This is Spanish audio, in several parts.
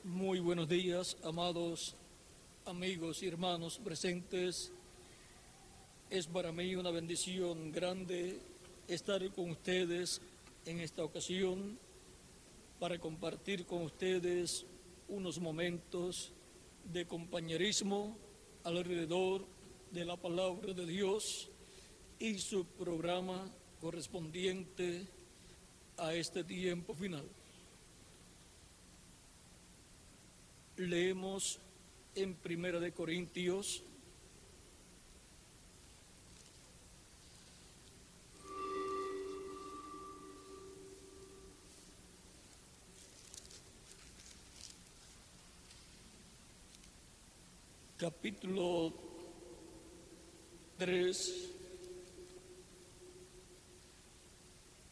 Muy buenos días, amados amigos y hermanos presentes. Es para mí una bendición grande estar con ustedes en esta ocasión para compartir con ustedes unos momentos de compañerismo alrededor de la palabra de Dios y su programa correspondiente a este tiempo final. Leemos en 1 Corintios capítulo 3,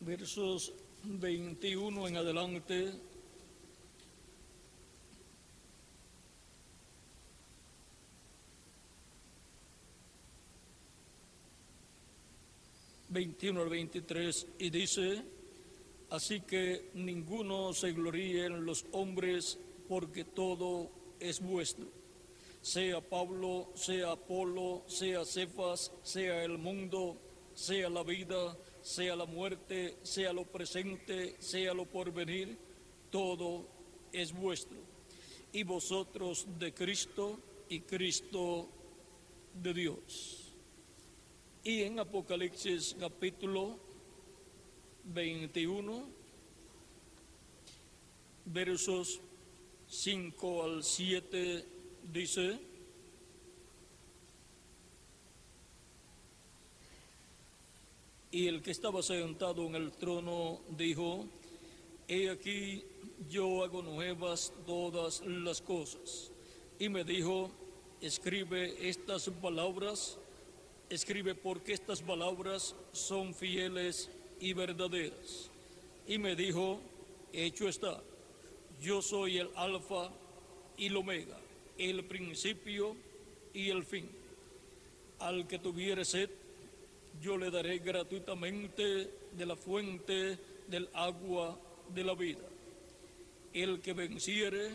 versos 21 en adelante. ...21 al 23, y dice: así que ninguno se gloríe en los hombres, porque todo es vuestro. Sea Pablo, sea Apolo, sea Cefas, sea el mundo, sea la vida, sea la muerte, sea lo presente, sea lo porvenir, todo es vuestro. Y vosotros de Cristo, y Cristo de Dios. Y en Apocalipsis capítulo 21, versos 5 al 7, dice: y el que estaba sentado en el trono dijo: he aquí, yo hago nuevas todas las cosas. Y me dijo: escribe estas palabras, escribe, porque estas palabras son fieles y verdaderas. Y me dijo: hecho está, yo soy el Alfa y el Omega, el principio y el fin. Al que tuviere sed, yo le daré gratuitamente de la fuente del agua de la vida. El que venciere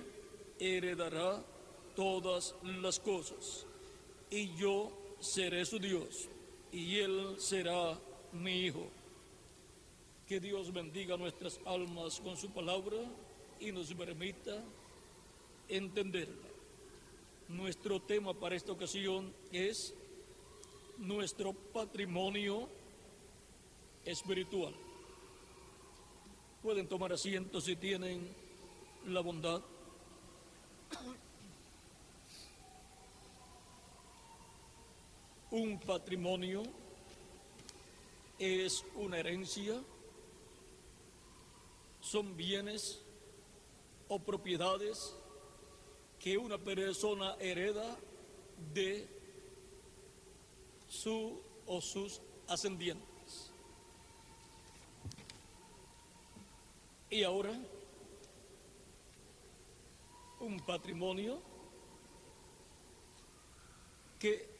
heredará todas las cosas, y yo seré su Dios, y él será mi hijo. Que Dios bendiga nuestras almas con su palabra y nos permita entenderla. Nuestro tema para esta ocasión es nuestro patrimonio espiritual. Pueden tomar asiento si tienen la bondad. Un patrimonio es una herencia, son bienes o propiedades que una persona hereda de su o sus ascendientes. Y ahora, un patrimonio que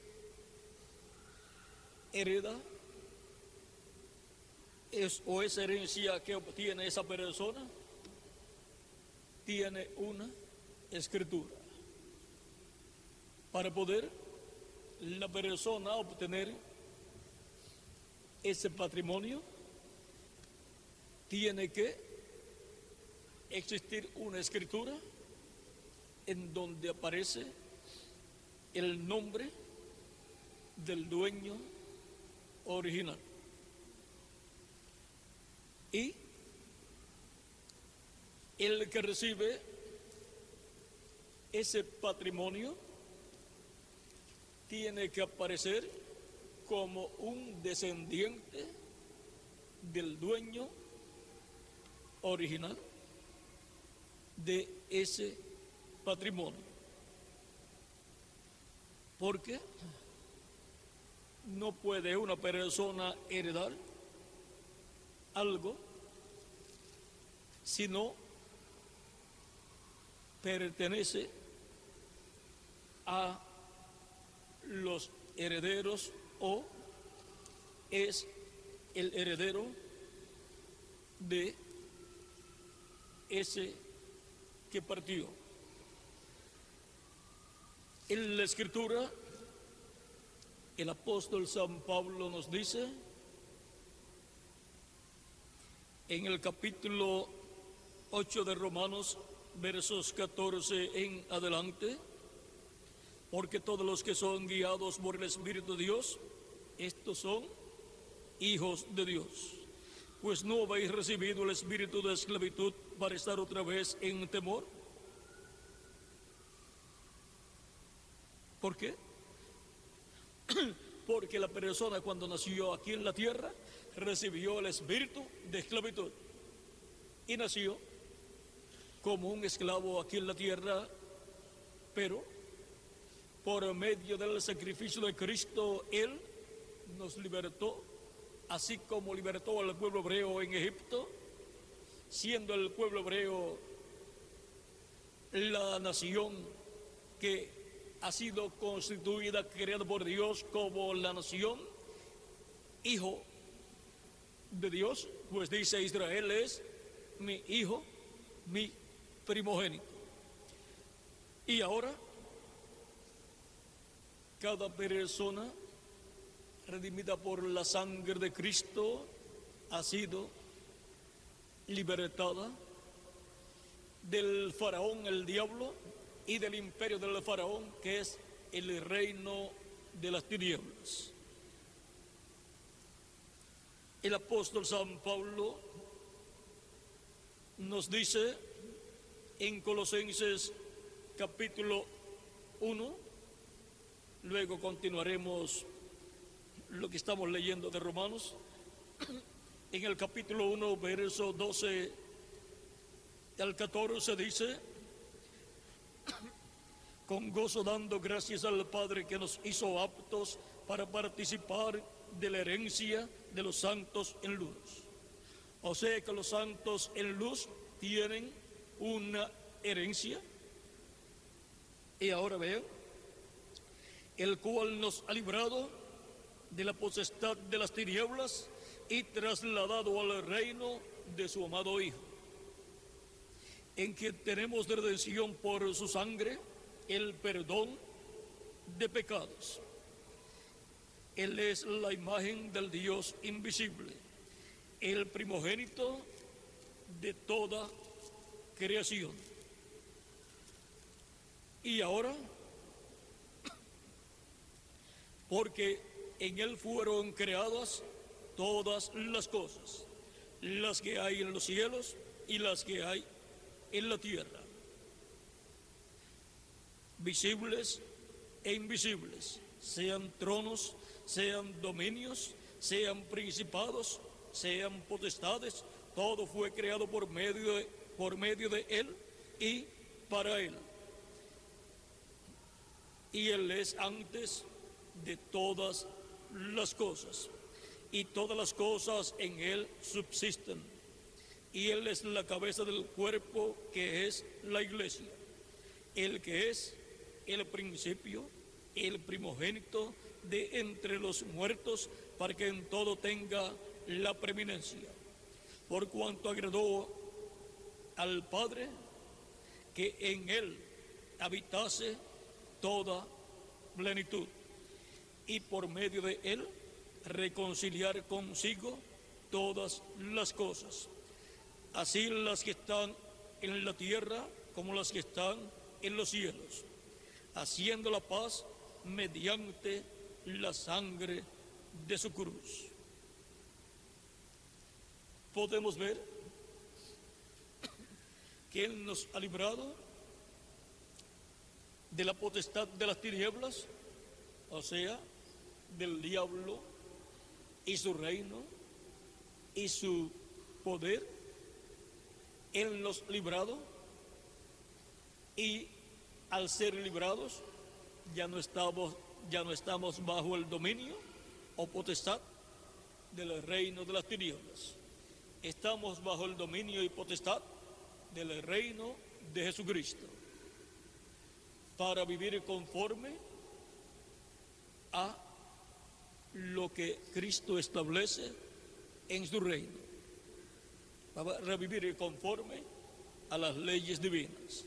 hereda o esa herencia que obtiene esa persona tiene una escritura. Para poder la persona obtener ese patrimonio, tiene que existir una escritura en donde aparece el nombre del dueño original. Y el que recibe ese patrimonio tiene que aparecer como un descendiente del dueño original de ese patrimonio. Porque no puede una persona heredar algo si no pertenece a los herederos o es el heredero de ese que partió. En la Escritura, el apóstol San Pablo nos dice, en el capítulo 8 de Romanos, versos 14 en adelante, porque todos los que son guiados por el Espíritu de Dios, estos son hijos de Dios. Pues no habéis recibido el espíritu de esclavitud para estar otra vez en temor. ¿Por qué? Porque la persona cuando nació aquí en la tierra recibió el espíritu de esclavitud y nació como un esclavo aquí en la tierra, pero por medio del sacrificio de Cristo, Él nos libertó, así como libertó al pueblo hebreo en Egipto, siendo el pueblo hebreo la nación que ha sido constituida, creada por Dios como la nación, hijo de Dios, pues dice Israel es mi hijo, mi primogénito. Y ahora, cada persona redimida por la sangre de Cristo ha sido libertada del faraón, el diablo, y del imperio del faraón, que es el reino de las tinieblas. El apóstol San Pablo nos dice en Colosenses capítulo 1, luego continuaremos lo que estamos leyendo de Romanos, en el capítulo 1, verso 12 al 14 dice, con gozo dando gracias al Padre que nos hizo aptos para participar de la herencia de los santos en luz. O sea que los santos en luz tienen una herencia. Y ahora vean, el cual nos ha librado de la potestad de las tinieblas y trasladado al reino de su amado Hijo, en que tenemos redención por su sangre, el perdón de pecados. Él es la imagen del Dios invisible, el primogénito de toda creación. Y ahora, porque en Él fueron creadas todas las cosas, las que hay en los cielos y las que hay en la tierra, visibles e invisibles, sean tronos, sean dominios, sean principados, sean potestades, todo fue creado por medio de Él y para Él. Y Él es antes de todas las cosas, y todas las cosas en Él subsisten, y Él es la cabeza del cuerpo que es la iglesia, el que es el principio, el primogénito de entre los muertos, para que en todo tenga la preeminencia, por cuanto agradó al Padre que en Él habitase toda plenitud, y por medio de Él reconciliar consigo todas las cosas, así las que están en la tierra como las que están en los cielos, haciendo la paz mediante la sangre de su cruz. Podemos ver que Él nos ha librado de la potestad de las tinieblas, o sea, del diablo y su reino y su poder. Él nos ha librado, y al ser librados ya no estamos bajo el dominio o potestad del reino de las tinieblas. Estamos bajo el dominio y potestad del reino de Jesucristo, para vivir conforme a lo que Cristo establece en su reino, para vivir conforme a las leyes divinas.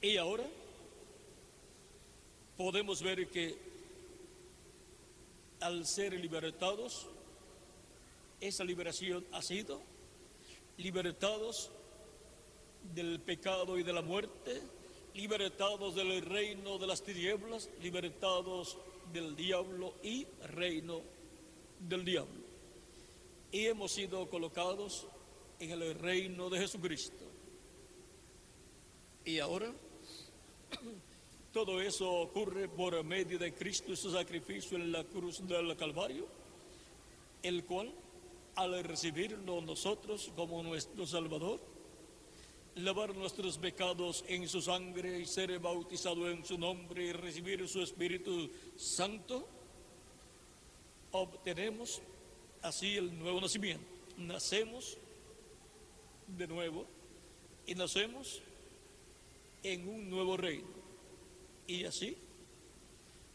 Y ahora podemos ver que al ser libertados, esa liberación ha sido libertados del pecado y de la muerte, libertados del reino de las tinieblas, libertados del diablo y reino del diablo. Y hemos sido colocados en el reino de Jesucristo. Y ahora todo eso ocurre por medio de Cristo y su sacrificio en la cruz del Calvario, el cual, al recibirlo nosotros como nuestro Salvador, lavar nuestros pecados en su sangre y ser bautizado en su nombre y recibir su Espíritu Santo, obtenemos así el nuevo nacimiento. Nacemos de nuevo y nacemos en un nuevo reino. Y así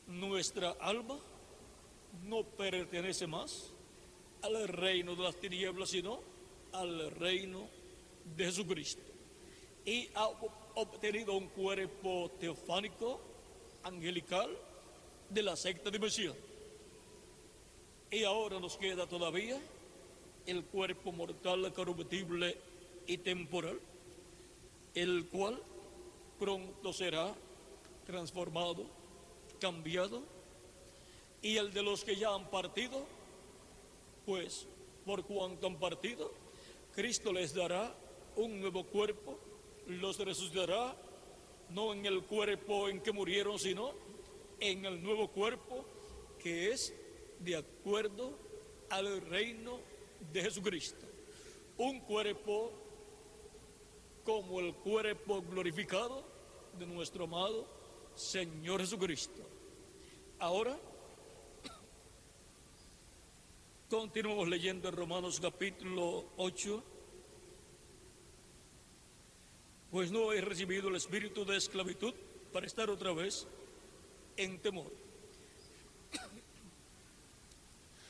nuestra alma no pertenece más al reino de las tinieblas, sino al reino de Jesucristo. Y ha obtenido un cuerpo teofánico, angelical, de la sexta dimensión. Y ahora nos queda todavía el cuerpo mortal, corruptible y temporal, el cual pronto será transformado, cambiado, y el de los que ya han partido, pues por cuanto han partido, Cristo les dará un nuevo cuerpo, los resucitará, no en el cuerpo en que murieron, sino en el nuevo cuerpo que es de acuerdo al reino de Jesucristo. Un cuerpo como el cuerpo glorificado de nuestro amado Señor Jesucristo. Ahora continuamos leyendo en Romanos capítulo 8. Pues no he recibido el espíritu de esclavitud para estar otra vez en temor,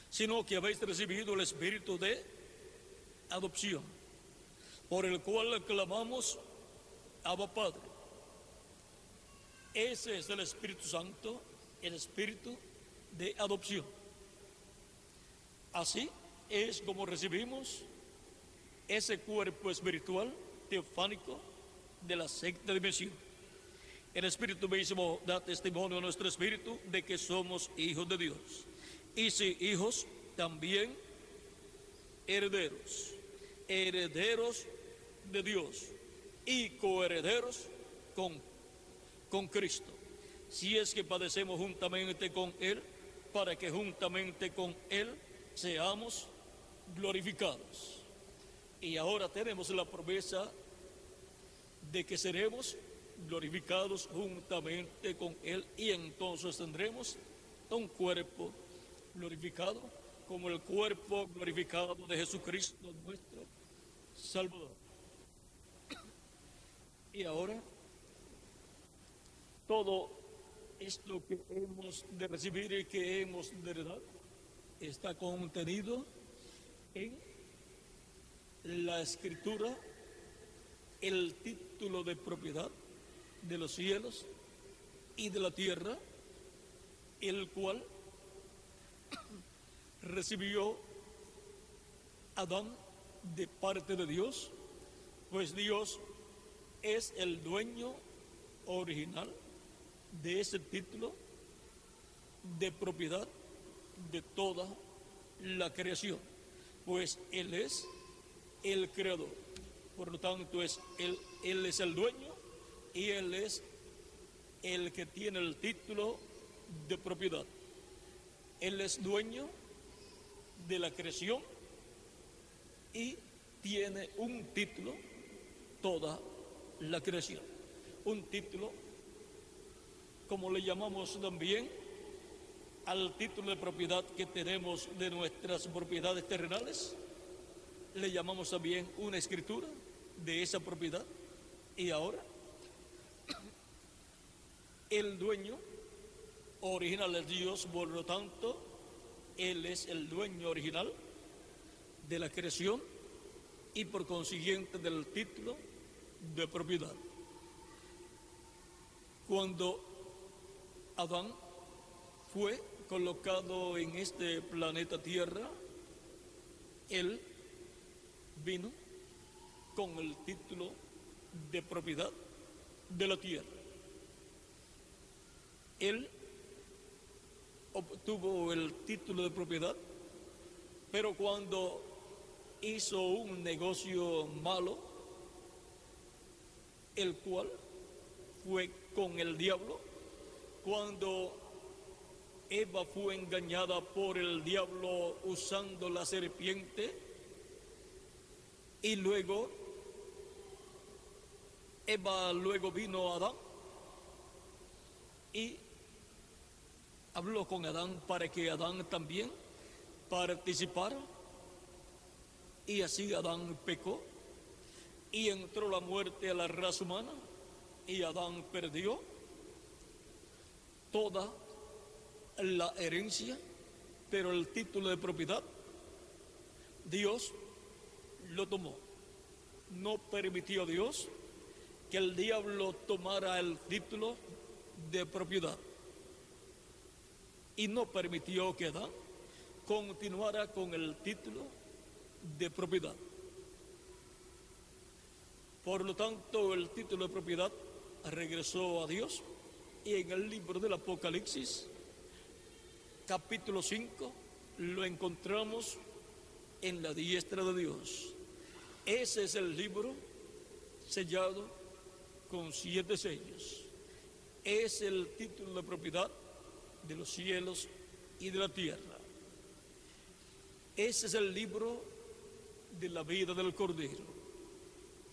sino que habéis recibido el espíritu de adopción, por el cual clamamos Abba Padre. Ese es el Espíritu Santo, el espíritu de adopción. Así es como recibimos ese cuerpo espiritual teofánico de la sexta dimensión. El Espíritu mismo da testimonio a nuestro espíritu de que somos hijos de Dios. Y si hijos, también herederos, herederos de Dios y coherederos con Cristo, si es que padecemos juntamente con Él, para que juntamente con Él seamos glorificados. Y ahora tenemos la promesa de que seremos glorificados juntamente con Él, y entonces tendremos un cuerpo glorificado como el cuerpo glorificado de Jesucristo, nuestro Salvador. Y ahora todo esto que hemos de recibir y que hemos de heredar está contenido en la Escritura, el título de propiedad de los cielos y de la tierra, el cual recibió Adán de parte de Dios, pues Dios es el dueño original de ese título de propiedad de toda la creación, pues Él es el creador. Por lo tanto, Él es el dueño y Él es el que tiene el título de propiedad. Él es dueño de la creación y tiene un título toda la creación. Un título, como le llamamos también al título de propiedad que tenemos de nuestras propiedades terrenales, le llamamos también una escritura de esa propiedad. Y ahora el dueño original es Dios, por lo tanto Él es el dueño original de la creación y por consiguiente del título de propiedad. Cuando Adán fue colocado en este planeta Tierra, él vino con el título de propiedad de la tierra. Él obtuvo el título de propiedad, pero cuando hizo un negocio malo, el cual fue con el diablo, cuando Eva fue engañada por el diablo usando la serpiente, y luego Eva vino a Adán y habló con Adán para que Adán también participara, y así Adán pecó y entró la muerte a la raza humana, y Adán perdió toda la herencia, pero el título de propiedad Dios lo tomó. No permitió Dios que el diablo tomara el título de propiedad, y no permitió que Adán continuara con el título de propiedad. Por lo tanto, el título de propiedad regresó a Dios, y en el libro del Apocalipsis, capítulo 5, lo encontramos en la diestra de Dios. Ese es el libro sellado con 7 sellos. Es el título de propiedad de los cielos y de la tierra. Ese es el libro de la vida del Cordero.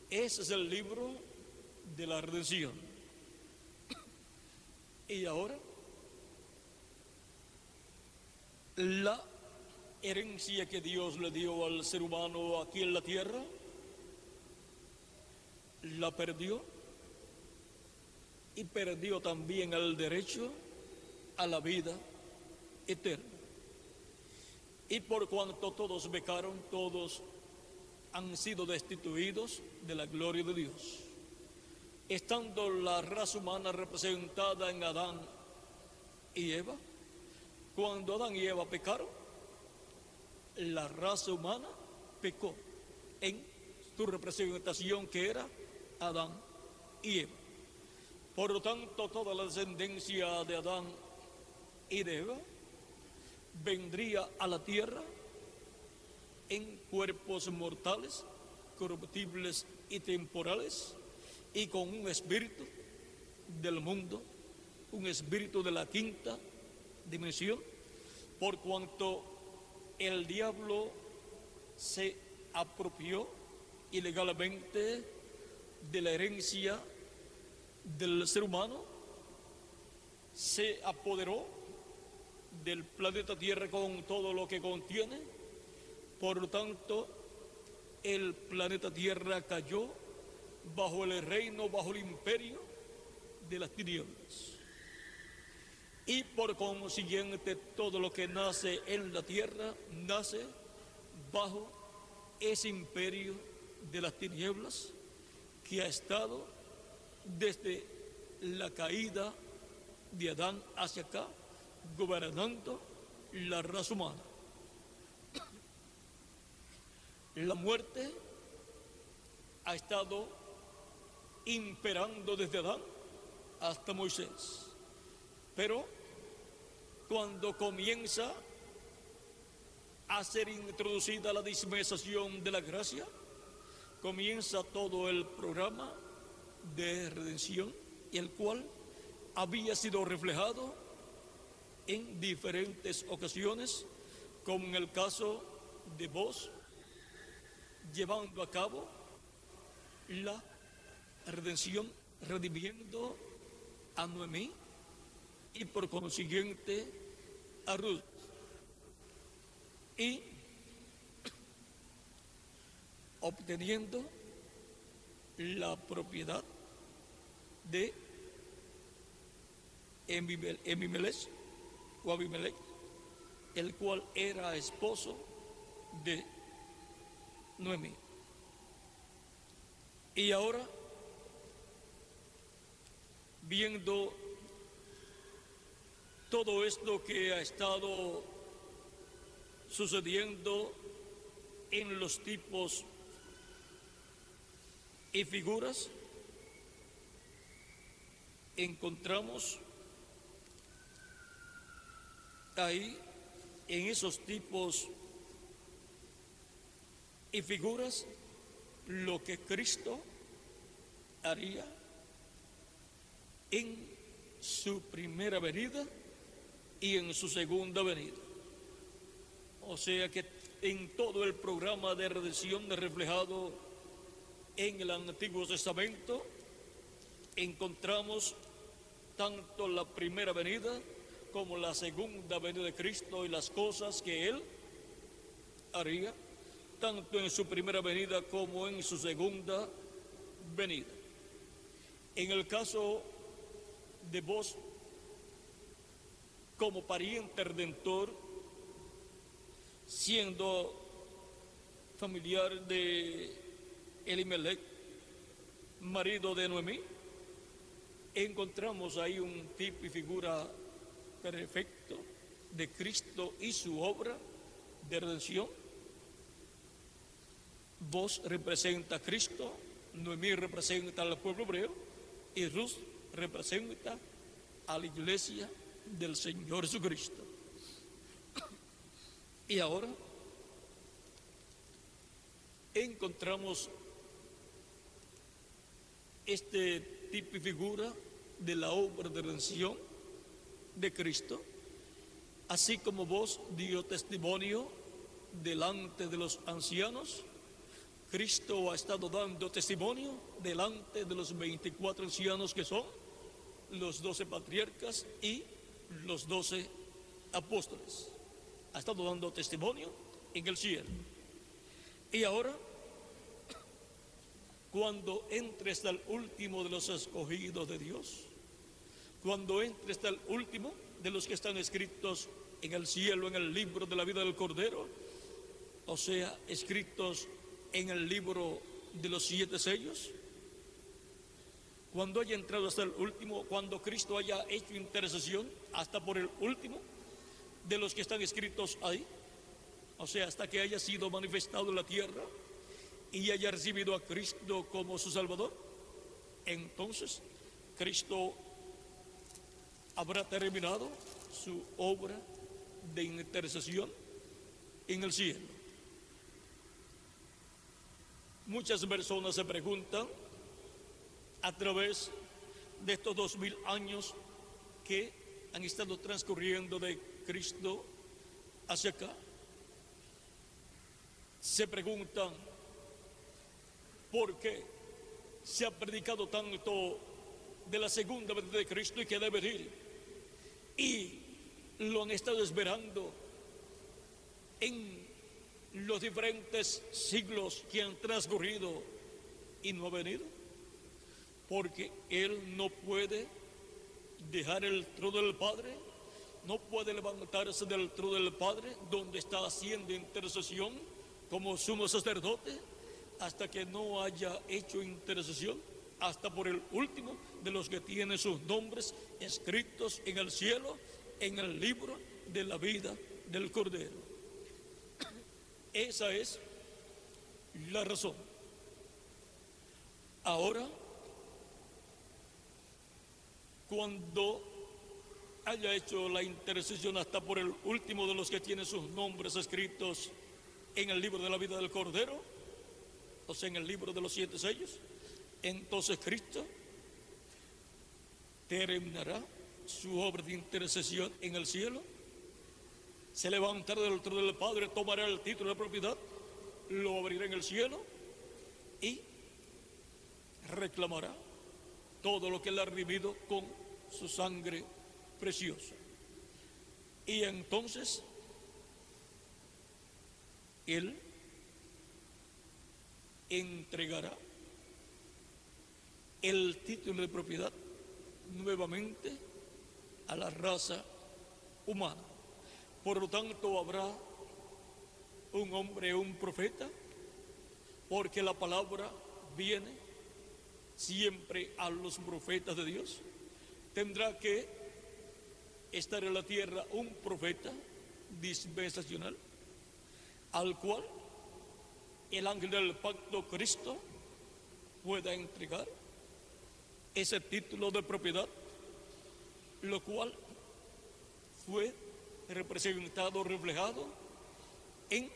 Ese es el libro de la redención. Y ahora, la herencia que Dios le dio al ser humano aquí en la tierra, la perdió, y perdió también el derecho a la vida eterna. Y por cuanto todos pecaron, todos han sido destituidos de la gloria de Dios. Estando la raza humana representada en Adán y Eva, cuando Adán y Eva pecaron, la raza humana pecó en su representación, que era Adán y Eva. Por lo tanto, toda la descendencia de Adán y de Eva vendría a la tierra en cuerpos mortales, corruptibles y temporales, y con un espíritu del mundo, un espíritu de la quinta dimensión, por cuanto el diablo se apropió ilegalmente de la herencia del ser humano, se apoderó del planeta Tierra con todo lo que contiene. Por lo tanto, el planeta Tierra cayó bajo el reino, bajo el imperio de las tinieblas. Y por consiguiente, todo lo que nace en la tierra nace bajo ese imperio de las tinieblas que ha estado desde la caída de Adán hacia acá, gobernando la raza humana. La muerte ha estado imperando desde Adán hasta Moisés, pero cuando comienza a ser introducida la dispensación de la gracia, comienza todo el programa de redención, el cual había sido reflejado en diferentes ocasiones, como en el caso de Boaz, llevando a cabo la redención, redimiendo a Noemí y por consiguiente a Ruth, y obteniendo la propiedad de Abimelech, el cual era esposo de Noemí. Y ahora, viendo todo esto que ha estado sucediendo en los tipos y figuras, encontramos ahí, en esos tipos y figuras, lo que Cristo haría en su primera venida y en su segunda venida. O sea que en todo el programa de redención reflejado en el Antiguo Testamento encontramos tanto la primera venida como la segunda venida de Cristo y las cosas que Él haría, tanto en su primera venida como en su segunda venida. En el caso de vos, como pariente redentor, siendo familiar de Elimelech, marido de Noemí, encontramos ahí un tipo y figura perfecto de Cristo y su obra de redención. Vos representa a Cristo, Noemí representa al pueblo hebreo y Ruth representa a la iglesia del Señor Jesucristo. Y ahora encontramos este tipo y figura de la obra de redención de Cristo, así como vos dio testimonio delante de los ancianos. Cristo ha estado dando testimonio delante de los 24 ancianos que son los 12 patriarcas y los 12 apóstoles. Ha estado dando testimonio en el cielo. Y ahora, cuando entre hasta el último de los escogidos de Dios, cuando entre hasta el último de los que están escritos en el cielo, en el libro de la vida del Cordero, o sea, escritos en el libro de los 7 sellos, cuando haya entrado hasta el último, cuando Cristo haya hecho intercesión hasta por el último de los que están escritos ahí, o sea, hasta que haya sido manifestado en la tierra y haya recibido a Cristo como su Salvador, entonces Cristo habrá terminado su obra de intercesión en el cielo. Muchas personas se preguntan a través de estos 2000 años que han estado transcurriendo de Cristo hacia acá, se preguntan por qué se ha predicado tanto de la segunda venida de Cristo y que debe venir, y lo han estado esperando en los diferentes siglos que han transcurrido y no ha venido, porque Él no puede dejar el trono del Padre, no puede levantarse del trono del Padre, donde está haciendo intercesión como sumo sacerdote, hasta que no haya hecho intercesión hasta por el último de los que tienen sus nombres escritos en el cielo, en el libro de la vida del Cordero. Esa es la razón. Ahora, cuando haya hecho la intercesión hasta por el último de los que tienen sus nombres escritos en el libro de la vida del Cordero, o sea, en el libro de los 7 sellos, entonces Cristo terminará su obra de intercesión en el cielo, se levantará del trono del Padre, tomará el título de propiedad, lo abrirá en el cielo y reclamará todo lo que él ha redimido con su sangre preciosa. Y entonces él entregará el título de propiedad nuevamente a la raza humana. Por lo tanto, habrá un hombre, un profeta, porque la palabra viene siempre a los profetas de Dios. Tendrá que estar en la tierra un profeta dispensacional, al cual el ángel del pacto Cristo pueda entregar ese título de propiedad, lo cual fue representado, reflejado en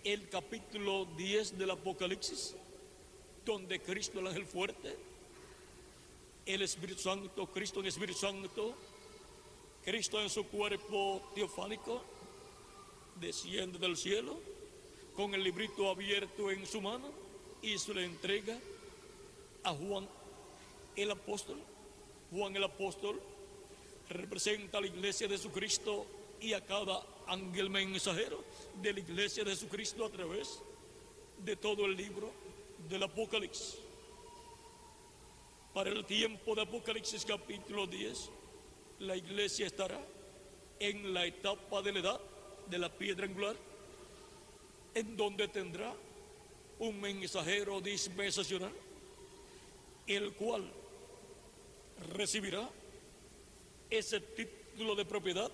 el capítulo 10 del Apocalipsis, donde Cristo, el ángel fuerte, el Espíritu Santo, Cristo en Espíritu Santo, Cristo en su cuerpo teofánico, desciende del cielo con el librito abierto en su mano y se le entrega a Juan el apóstol. Juan el apóstol representa a la iglesia de Jesucristo y a cada ángel mensajero de la iglesia de Jesucristo a través de todo el libro del Apocalipsis. Para el tiempo de Apocalipsis capítulo 10, la iglesia estará en la etapa de la edad de la piedra angular, en donde tendrá un mensajero dispensacional, el cual recibirá ese título de propiedad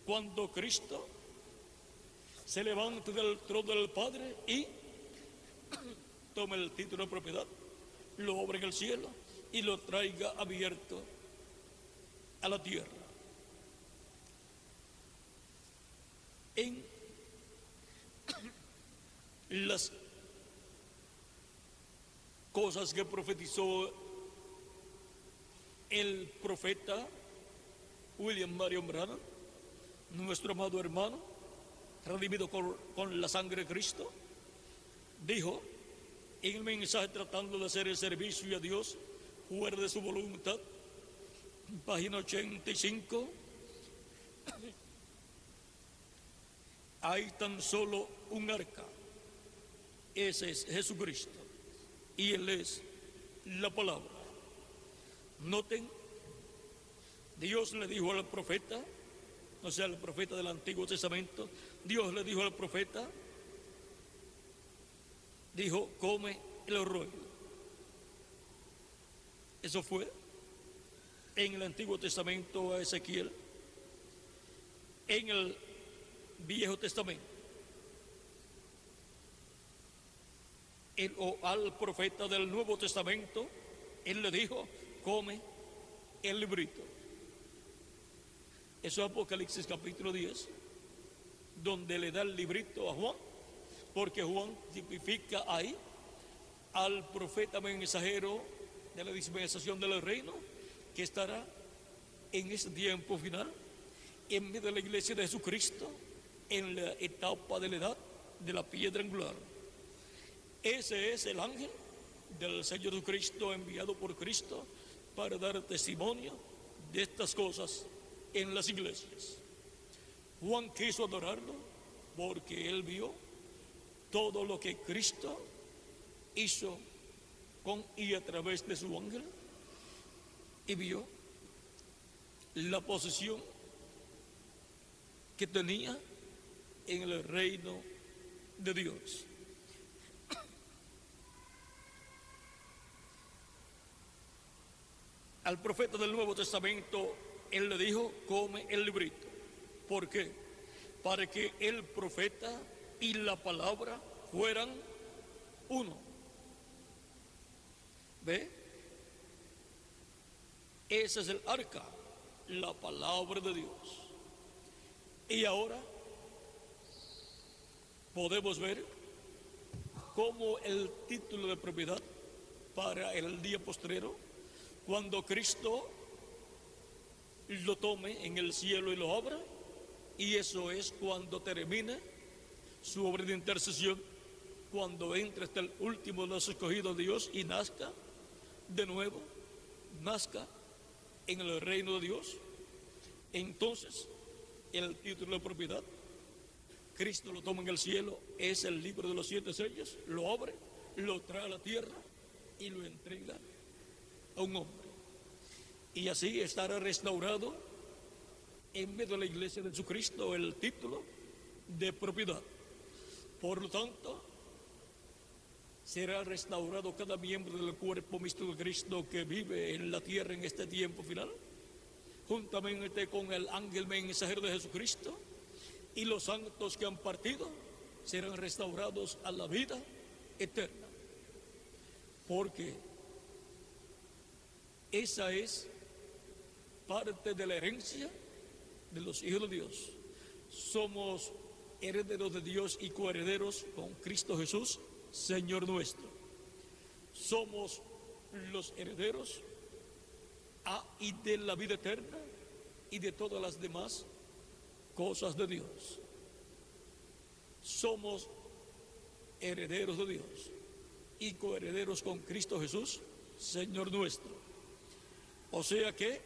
cuando Cristo se levante del trono del Padre y tome el título de propiedad, lo obre en el cielo y lo traiga abierto a la tierra. En las cosas que profetizó el profeta William Marion Branham, nuestro amado hermano, redimido con la sangre de Cristo, dijo en el mensaje tratando de hacer el servicio a Dios fuera de su voluntad, página 85, hay tan solo un arca, ese es Jesucristo, y Él es la palabra. Noten, Dios le dijo al profeta, o sea, al profeta del Antiguo Testamento, Dios le dijo al profeta, dijo, come el rollo. Eso fue en el Antiguo Testamento a Ezequiel. En el Viejo Testamento, o al profeta del Nuevo Testamento, él le dijo, come el librito. Eso es Apocalipsis capítulo 10, donde le da el librito a Juan, porque Juan tipifica ahí al profeta mensajero de la dispensación del reino, que estará en ese tiempo final, en medio de la iglesia de Jesucristo, en la etapa de la edad de la piedra angular. Ese es el ángel del Señor Jesucristo, enviado por Cristo para dar testimonio de estas cosas en las iglesias. Juan quiso adorarlo porque él vio todo lo que Cristo hizo con y a través de su ángel, y vio la posición que tenía en el reino de Dios. Al profeta del Nuevo Testamento, él le dijo, come el librito. ¿Por qué? Para que el profeta y la palabra fueran uno. ¿Ve? Ese es el arca, la palabra de Dios. Y ahora podemos ver cómo el título de propiedad para el día postrero, cuando Cristo lo tome en el cielo y lo abra, y eso es cuando termine su obra de intercesión, cuando entre hasta el último de los escogidos de Dios y nazca de nuevo, nazca en el reino de Dios. Entonces el título de propiedad, Cristo lo toma en el cielo, es el libro de los 7 sellos, lo abre, lo trae a la tierra y lo entrega a un hombre. Y así estará restaurado en medio de la iglesia de Jesucristo el título de propiedad. Por lo tanto, será restaurado cada miembro del cuerpo místico de Cristo que vive en la tierra en este tiempo final, juntamente con el ángel mensajero de Jesucristo, y los santos que han partido serán restaurados a la vida eterna. Porque esa es parte de la herencia de los hijos de Dios. Somos herederos de Dios y coherederos con Cristo Jesús, Señor nuestro. Somos los herederos y de la vida eterna y de todas las demás cosas de Dios. Somos herederos de Dios y coherederos con Cristo Jesús, Señor nuestro. O sea que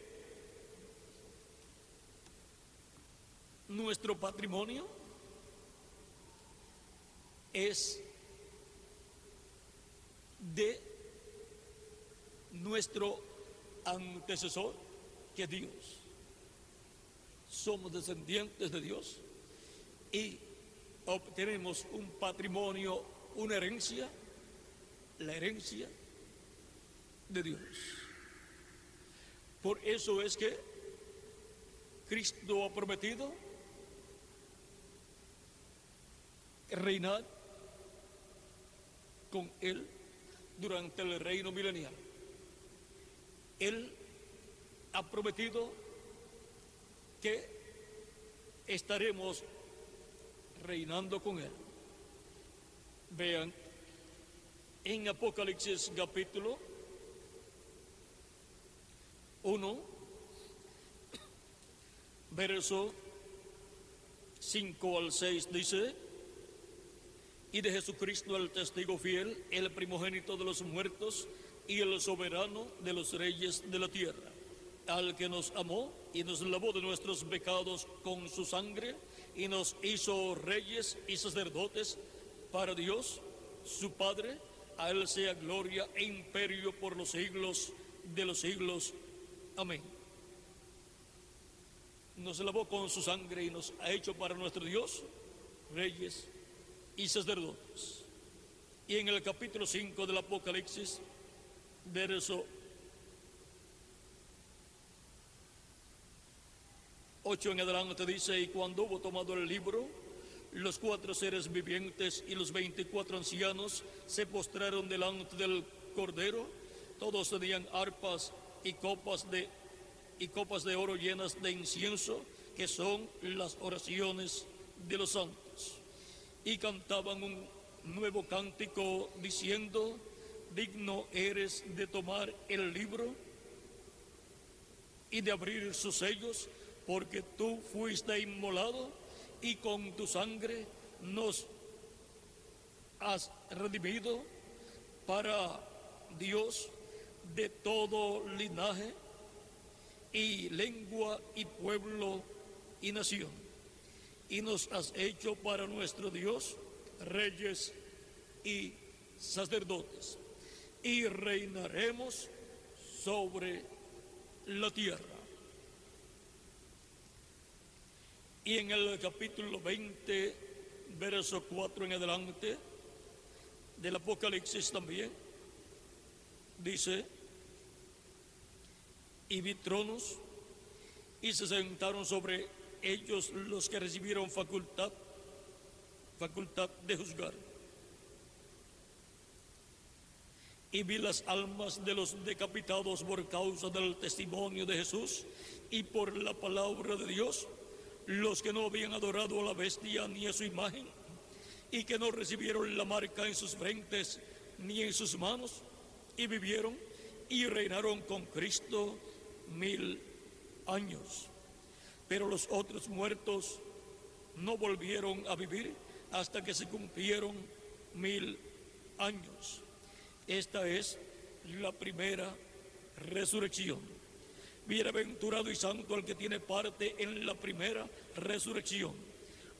nuestro patrimonio es de nuestro antecesor, que es Dios. Somos descendientes de Dios y obtenemos un patrimonio, una herencia, la herencia de Dios. Por eso es que Cristo ha prometido reinar con Él durante el reino milenial. Él ha prometido que estaremos reinando con Él. Vean, en Apocalipsis capítulo 1, verso 5 al 6 dice: y de Jesucristo el testigo fiel, el primogénito de los muertos y el soberano de los reyes de la tierra, al que nos amó y nos lavó de nuestros pecados con su sangre y nos hizo reyes y sacerdotes para Dios, su Padre. A Él sea gloria e imperio por los siglos de los siglos. Amén. Nos lavó con su sangre y nos ha hecho para nuestro Dios reyes y sacerdotes. Y en el capítulo 5 del Apocalipsis, verso 8 en adelante dice: y cuando hubo tomado el libro, los 4 seres vivientes y los 24 ancianos se postraron delante del Cordero. Todos tenían arpas y copas de oro llenas de incienso, que son las oraciones de los santos. Y cantaban un nuevo cántico diciendo: digno eres de tomar el libro y de abrir sus sellos, porque tú fuiste inmolado y con tu sangre nos has redimido para Dios de todo linaje y lengua y pueblo y nación. Y nos has hecho para nuestro Dios reyes y sacerdotes, y reinaremos sobre la tierra. Y en el capítulo 20, verso 4 en adelante del Apocalipsis también dice: y vi tronos y se sentaron sobre ellos los que recibieron facultad de juzgar. Y vi las almas de los decapitados por causa del testimonio de Jesús y por la palabra de Dios, los que no habían adorado a la bestia ni a su imagen, y que no recibieron la marca en sus frentes ni en sus manos, y vivieron y reinaron con Cristo 1000 años. Pero los otros muertos no volvieron a vivir hasta que se cumplieron 1000 años. Esta es la primera resurrección. Bienaventurado y santo el que tiene parte en la primera resurrección.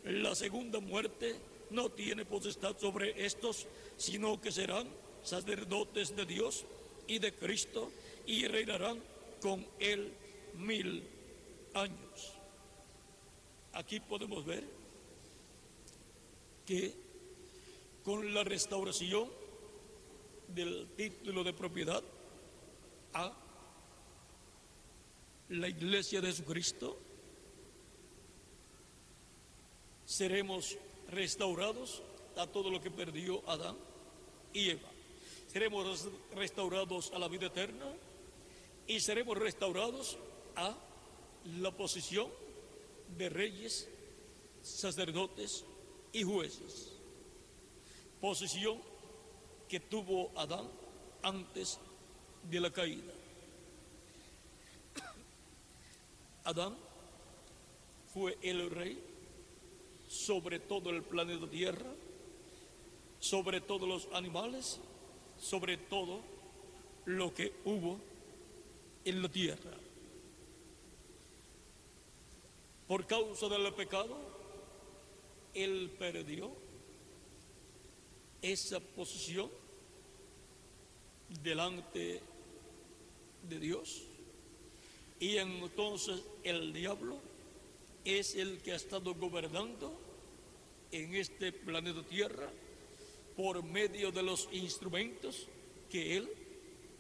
La segunda muerte no tiene potestad sobre estos, sino que serán sacerdotes de Dios y de Cristo, y reinarán con Él 1000 años. Aquí podemos ver que con la restauración del título de propiedad a la Iglesia de Jesucristo, seremos restaurados a todo lo que perdió Adán y Eva. Seremos restaurados a la vida eterna y seremos restaurados a la posición de reyes, sacerdotes y jueces. Posición que tuvo Adán antes de la caída. Adán fue el rey sobre todo el planeta Tierra, sobre todos los animales, sobre todo lo que hubo en la tierra. Por causa del pecado, él perdió esa posición delante de Dios, y entonces el diablo es el que ha estado gobernando en este planeta Tierra por medio de los instrumentos que él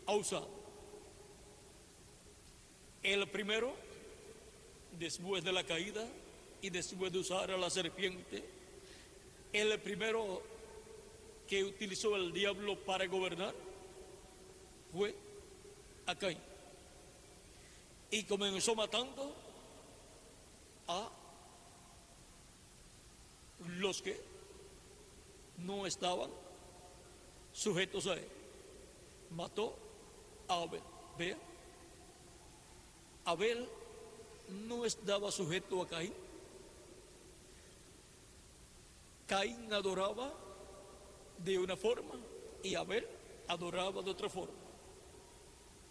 ha usado. El primero, después de la caída y después de usar a la serpiente, el primero que utilizó el diablo para gobernar fue a Caín. Y comenzó matando a los que no estaban sujetos a él. Mató a Abel. Vea, Abel no estaba sujeto a Caín. Caín adoraba de una forma y Abel adoraba de otra forma.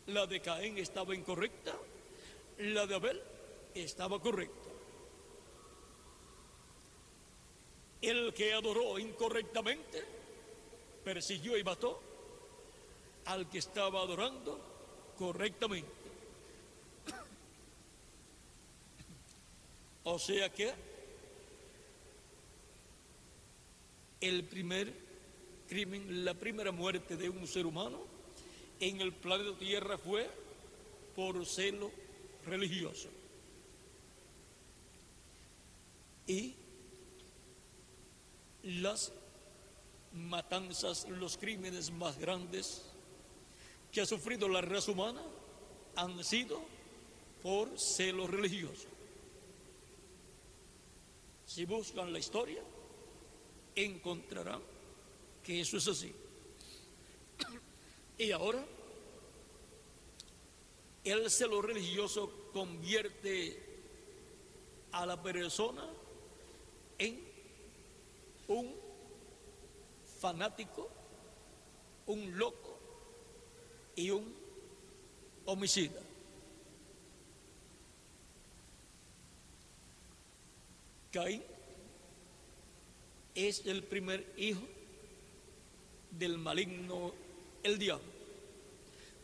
La de Caín estaba incorrecta, la de Abel estaba correcta. El que adoró incorrectamente persiguió y mató al que estaba adorando correctamente. O sea que el primer crimen, la primera muerte de un ser humano en el planeta Tierra fue por celo religioso. Y las matanzas, los crímenes más grandes que ha sufrido la raza humana han sido por celo religioso. Si buscan la historia, encontrarán que eso es así. Y ahora, el celo religioso convierte a la persona en un fanático, un loco y un homicida. Caín es el primer hijo del maligno, el diablo.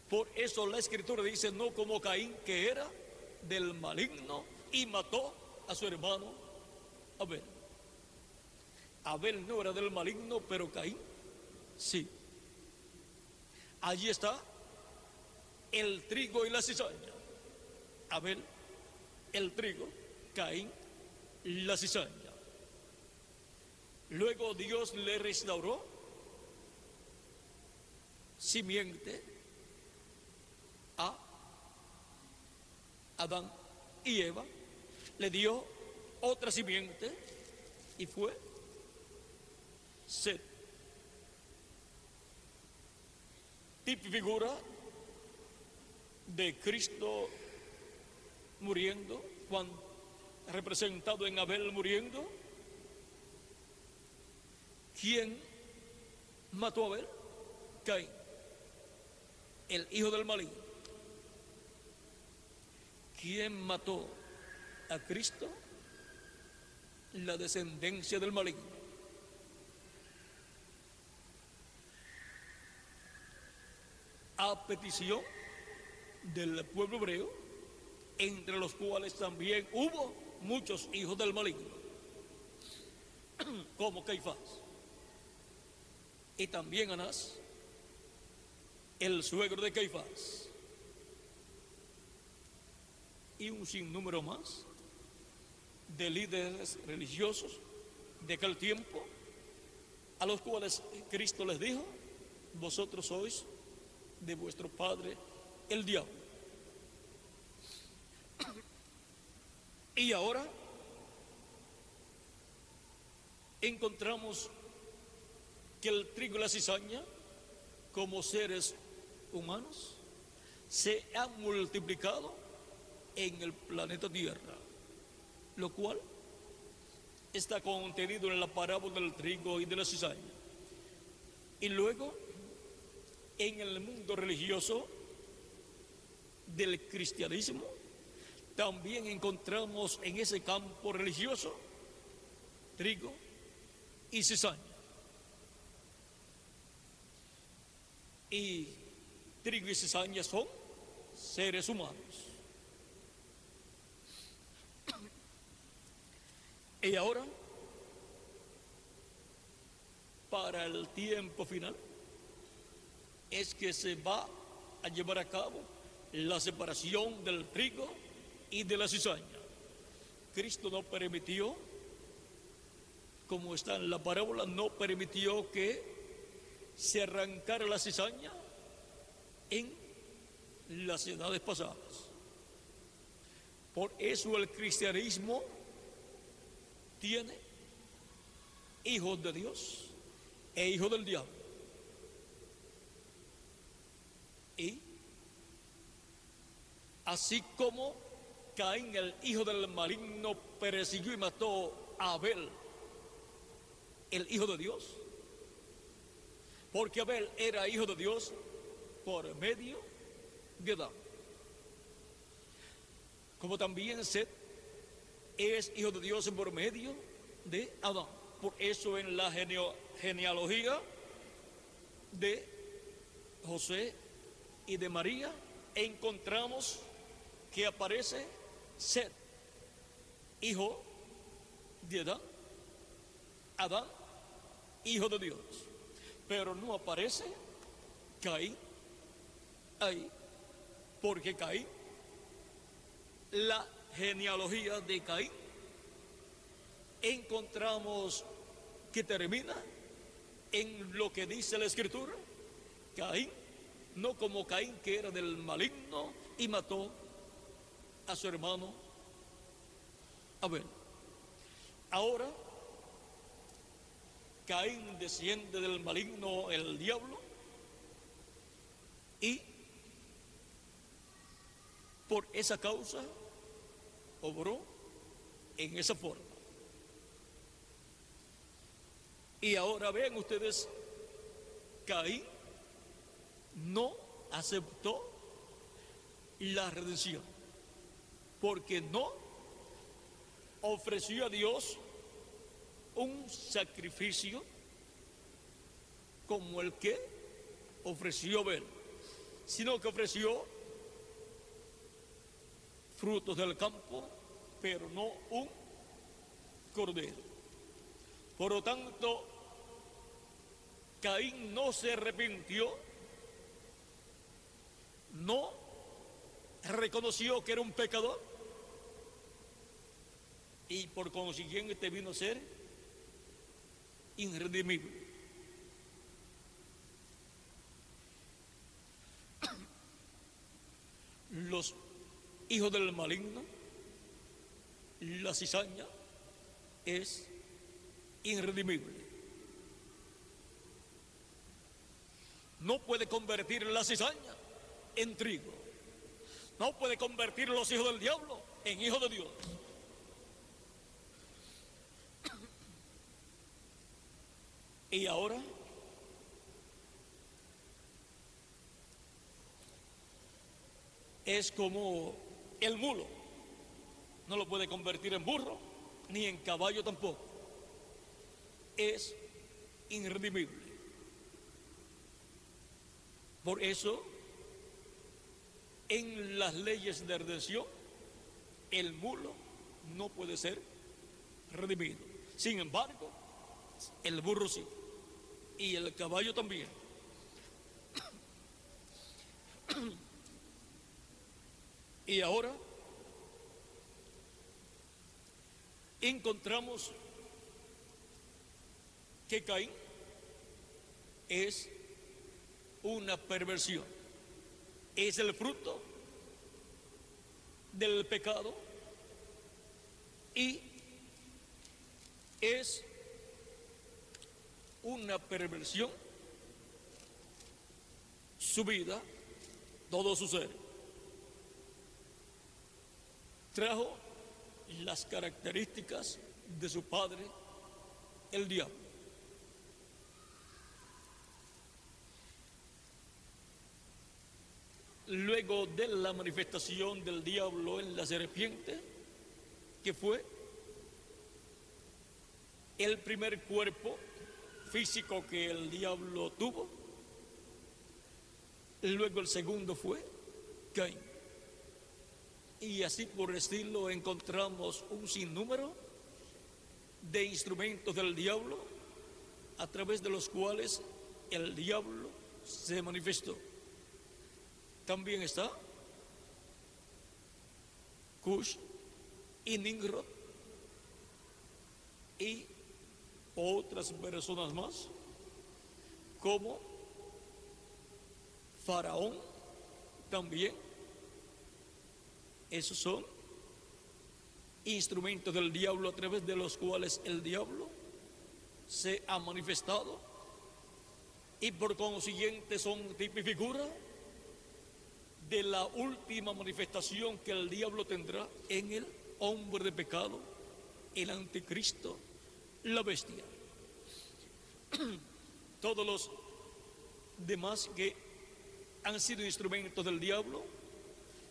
Por eso la Escritura dice, no como Caín, que era del maligno y mató a su hermano Abel. Abel no era del maligno, pero Caín sí. Allí está el trigo y la cizaña. Abel, el trigo; Caín, la cizaña. Luego Dios le restauró simiente a Adán y Eva, le dio otra simiente y fue Set. Tipo y figura de Cristo muriendo, representado en Abel muriendo. ¿Quién mató a Abel? Caín, el hijo del maligno. ¿Quién mató a Cristo? La descendencia del maligno. A petición del pueblo hebreo, entre los cuales también hubo muchos hijos del maligno, como Caifás y también Anás el suegro de Caifás, y un sinnúmero más de líderes religiosos de aquel tiempo, a los cuales Cristo les dijo: vosotros sois de vuestro padre el diablo. Y ahora encontramos que el trigo y la cizaña, como seres humanos, se han multiplicado en el planeta Tierra, lo cual está contenido en la parábola del trigo y de la cizaña. Y luego, en el mundo religioso del cristianismo, también encontramos en ese campo religioso trigo y cizaña. Y trigo y cizaña son seres humanos. Y ahora, para el tiempo final, es que se va a llevar a cabo la separación del trigo y de la cizaña. Cristo no permitió, como está en la parábola, no permitió que se arrancara la cizaña en las edades pasadas. Por eso el cristianismo tiene hijos de Dios e hijos del diablo. Y así como Caín, el hijo del maligno, persiguió y mató a Abel, el hijo de Dios, porque Abel era hijo de Dios por medio de Adán. Como también Set es hijo de Dios por medio de Adán. Por eso en la genealogía de José y de María encontramos que aparece Set, hijo de Adán, Adán, hijo de Dios, pero no aparece Caín ahí, porque Caín, la genealogía de Caín, encontramos que termina en lo que dice la Escritura: Caín, no como Caín, que era del maligno y mató a su hermano Abel. Ahora Caín desciende del maligno, el diablo, y por esa causa obró en esa forma. Y ahora vean ustedes, Caín no aceptó la redención, porque no ofreció a Dios un sacrificio como el que ofreció Abel, sino que ofreció frutos del campo, pero no un cordero. Por lo tanto, Caín no se arrepintió, no reconoció que era un pecador, y por consiguiente vino a ser irredimible. Los hijos del maligno, la cizaña, es irredimible. No puede convertir la cizaña en trigo. No puede convertir a los hijos del diablo en hijos de Dios. Y ahora es como el mulo. No lo puede convertir en burro, ni en caballo tampoco. Es irredimible. Por eso, en las leyes de redención, el mulo no puede ser redimido. Sin embargo, el burro sí, y el caballo también. Y ahora encontramos que Caín es una perversión, es el fruto del pecado y es una perversión su vida, todo su ser. Trajo las características de su padre, el diablo. Luego de la manifestación del diablo en la serpiente, que fue el primer cuerpo físico que el diablo tuvo, luego el segundo fue Caín. Y así por estilo encontramos un sinnúmero de instrumentos del diablo a través de los cuales el diablo se manifestó. También está Cush y Nimrod y otras personas más, como Faraón también. Esos son instrumentos del diablo a través de los cuales el diablo se ha manifestado y por consiguiente son tipo y figura de la última manifestación que el diablo tendrá en el hombre de pecado, el anticristo, la bestia. Todos los demás que han sido instrumentos del diablo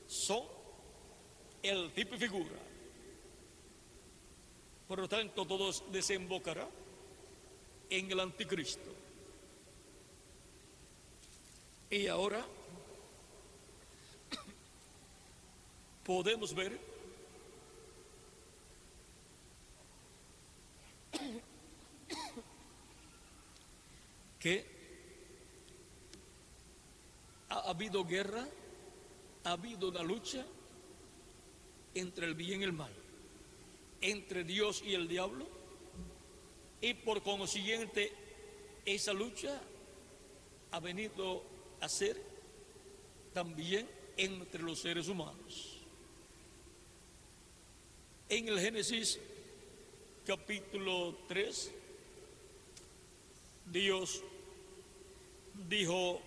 son el tipo y figura. Por lo tanto, todos desembocará en el anticristo. Y ahora podemos ver que ha habido guerra, ha habido una lucha entre el bien y el mal, entre Dios y el diablo, y por consiguiente esa lucha ha venido a ser también entre los seres humanos. En el Génesis capítulo 3, Dios dijo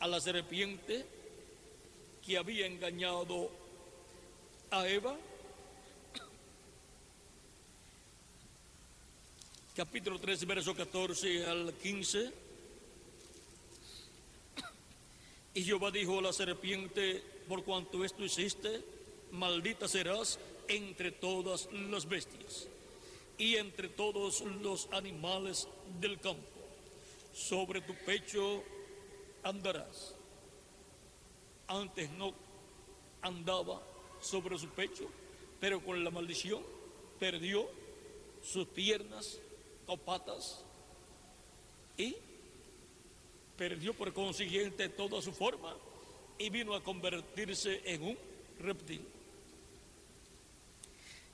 a la serpiente que había engañado a Eva, capítulo 3, verso 14 al 15, y Jehová dijo a la serpiente: por cuanto esto hiciste, maldita serás entre todas las bestias y entre todos los animales del campo. Sobre tu pecho andarás. Antes no andaba sobre su pecho, pero con la maldición perdió sus piernas o patas y perdió por consiguiente toda su forma y vino a convertirse en un reptil.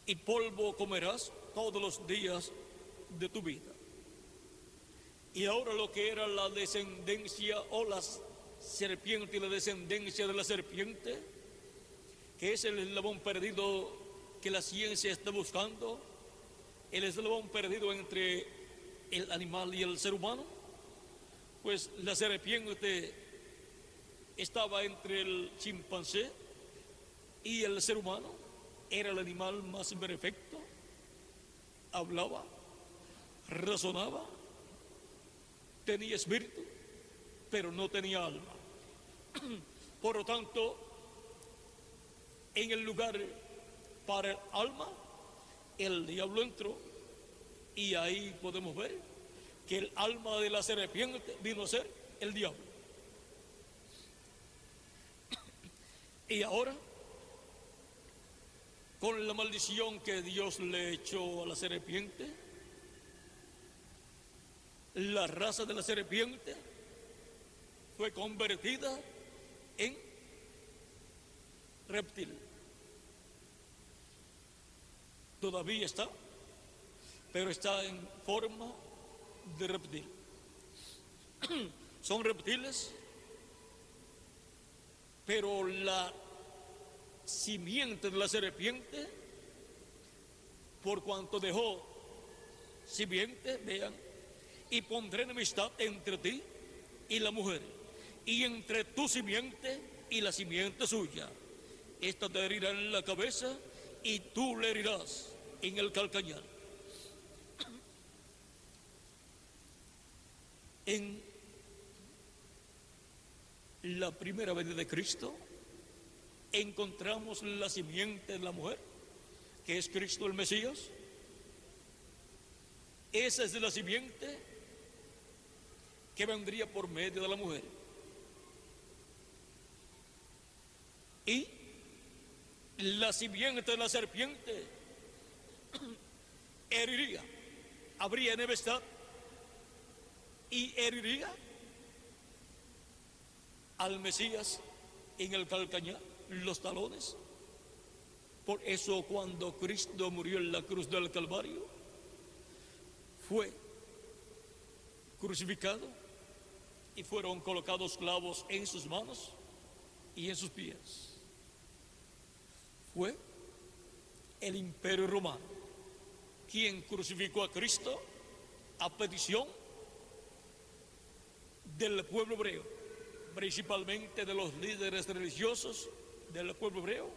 Y polvo comerás todos los días de tu vida. Y ahora lo que era la descendencia o la serpiente y la descendencia de la serpiente, que es el eslabón perdido que la ciencia está buscando, el eslabón perdido entre el animal y el ser humano, pues la serpiente estaba entre el chimpancé y el ser humano. Era el animal más perfecto, hablaba, razonaba, tenía espíritu, pero no tenía alma. Por lo tanto, en el lugar para el alma, el diablo entró, y ahí podemos ver que el alma de la serpiente vino a ser el diablo. Y ahora, con la maldición que Dios le echó a la serpiente, la raza de la serpiente fue convertida en reptil. Todavía está, pero está en forma de reptil. Son reptiles, pero la simiente de la serpiente, por cuanto dejó simiente, vean, y pondré enemistad entre ti y la mujer, y entre tu simiente y la simiente suya. Esta te herirá en la cabeza y tú le herirás en el calcañar. En la primera venida de Cristo encontramos la simiente de la mujer, que es Cristo el Mesías. Esa es la simiente que vendría por medio de la mujer. Y la simiente de la serpiente heriría, habría enemistad y heriría al Mesías en el calcañar, los talones. Por eso cuando Cristo murió en la cruz del Calvario, fue crucificado y fueron colocados clavos en sus manos y en sus pies. Fue el Imperio Romano quien crucificó a Cristo a petición del pueblo hebreo, principalmente de los líderes religiosos del pueblo hebreo,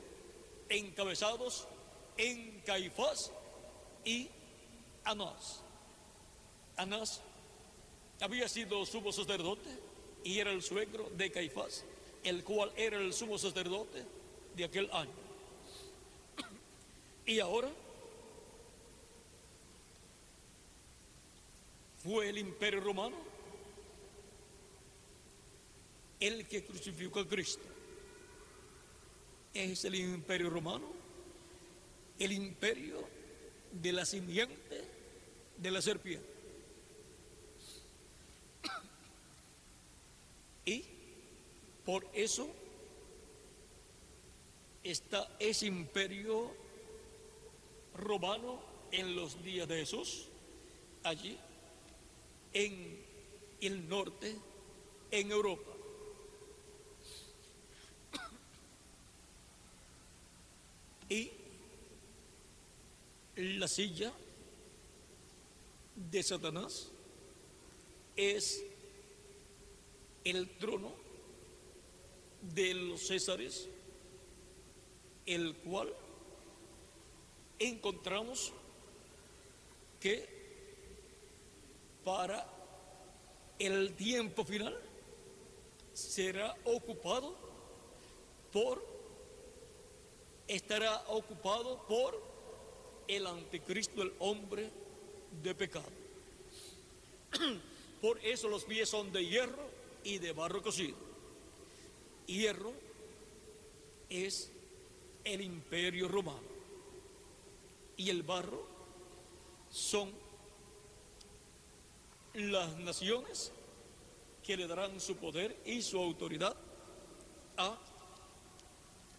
encabezados en Caifás y Anás. Anás había sido sumo sacerdote y era el suegro de Caifás, el cual era el sumo sacerdote de aquel año. Y ahora fue el Imperio Romano el que crucificó a Cristo. Es el Imperio Romano, el imperio de la simiente de la serpiente. Y por eso está ese imperio romano en los días de Jesús, allí en el norte, en Europa. Y la silla de Satanás es el trono de los Césares, el cual encontramos que para el tiempo final estará ocupado por el anticristo, el hombre de pecado. Por eso los pies son de hierro y de barro cocido. Hierro es el Imperio Romano y el barro son las naciones que le darán su poder y su autoridad a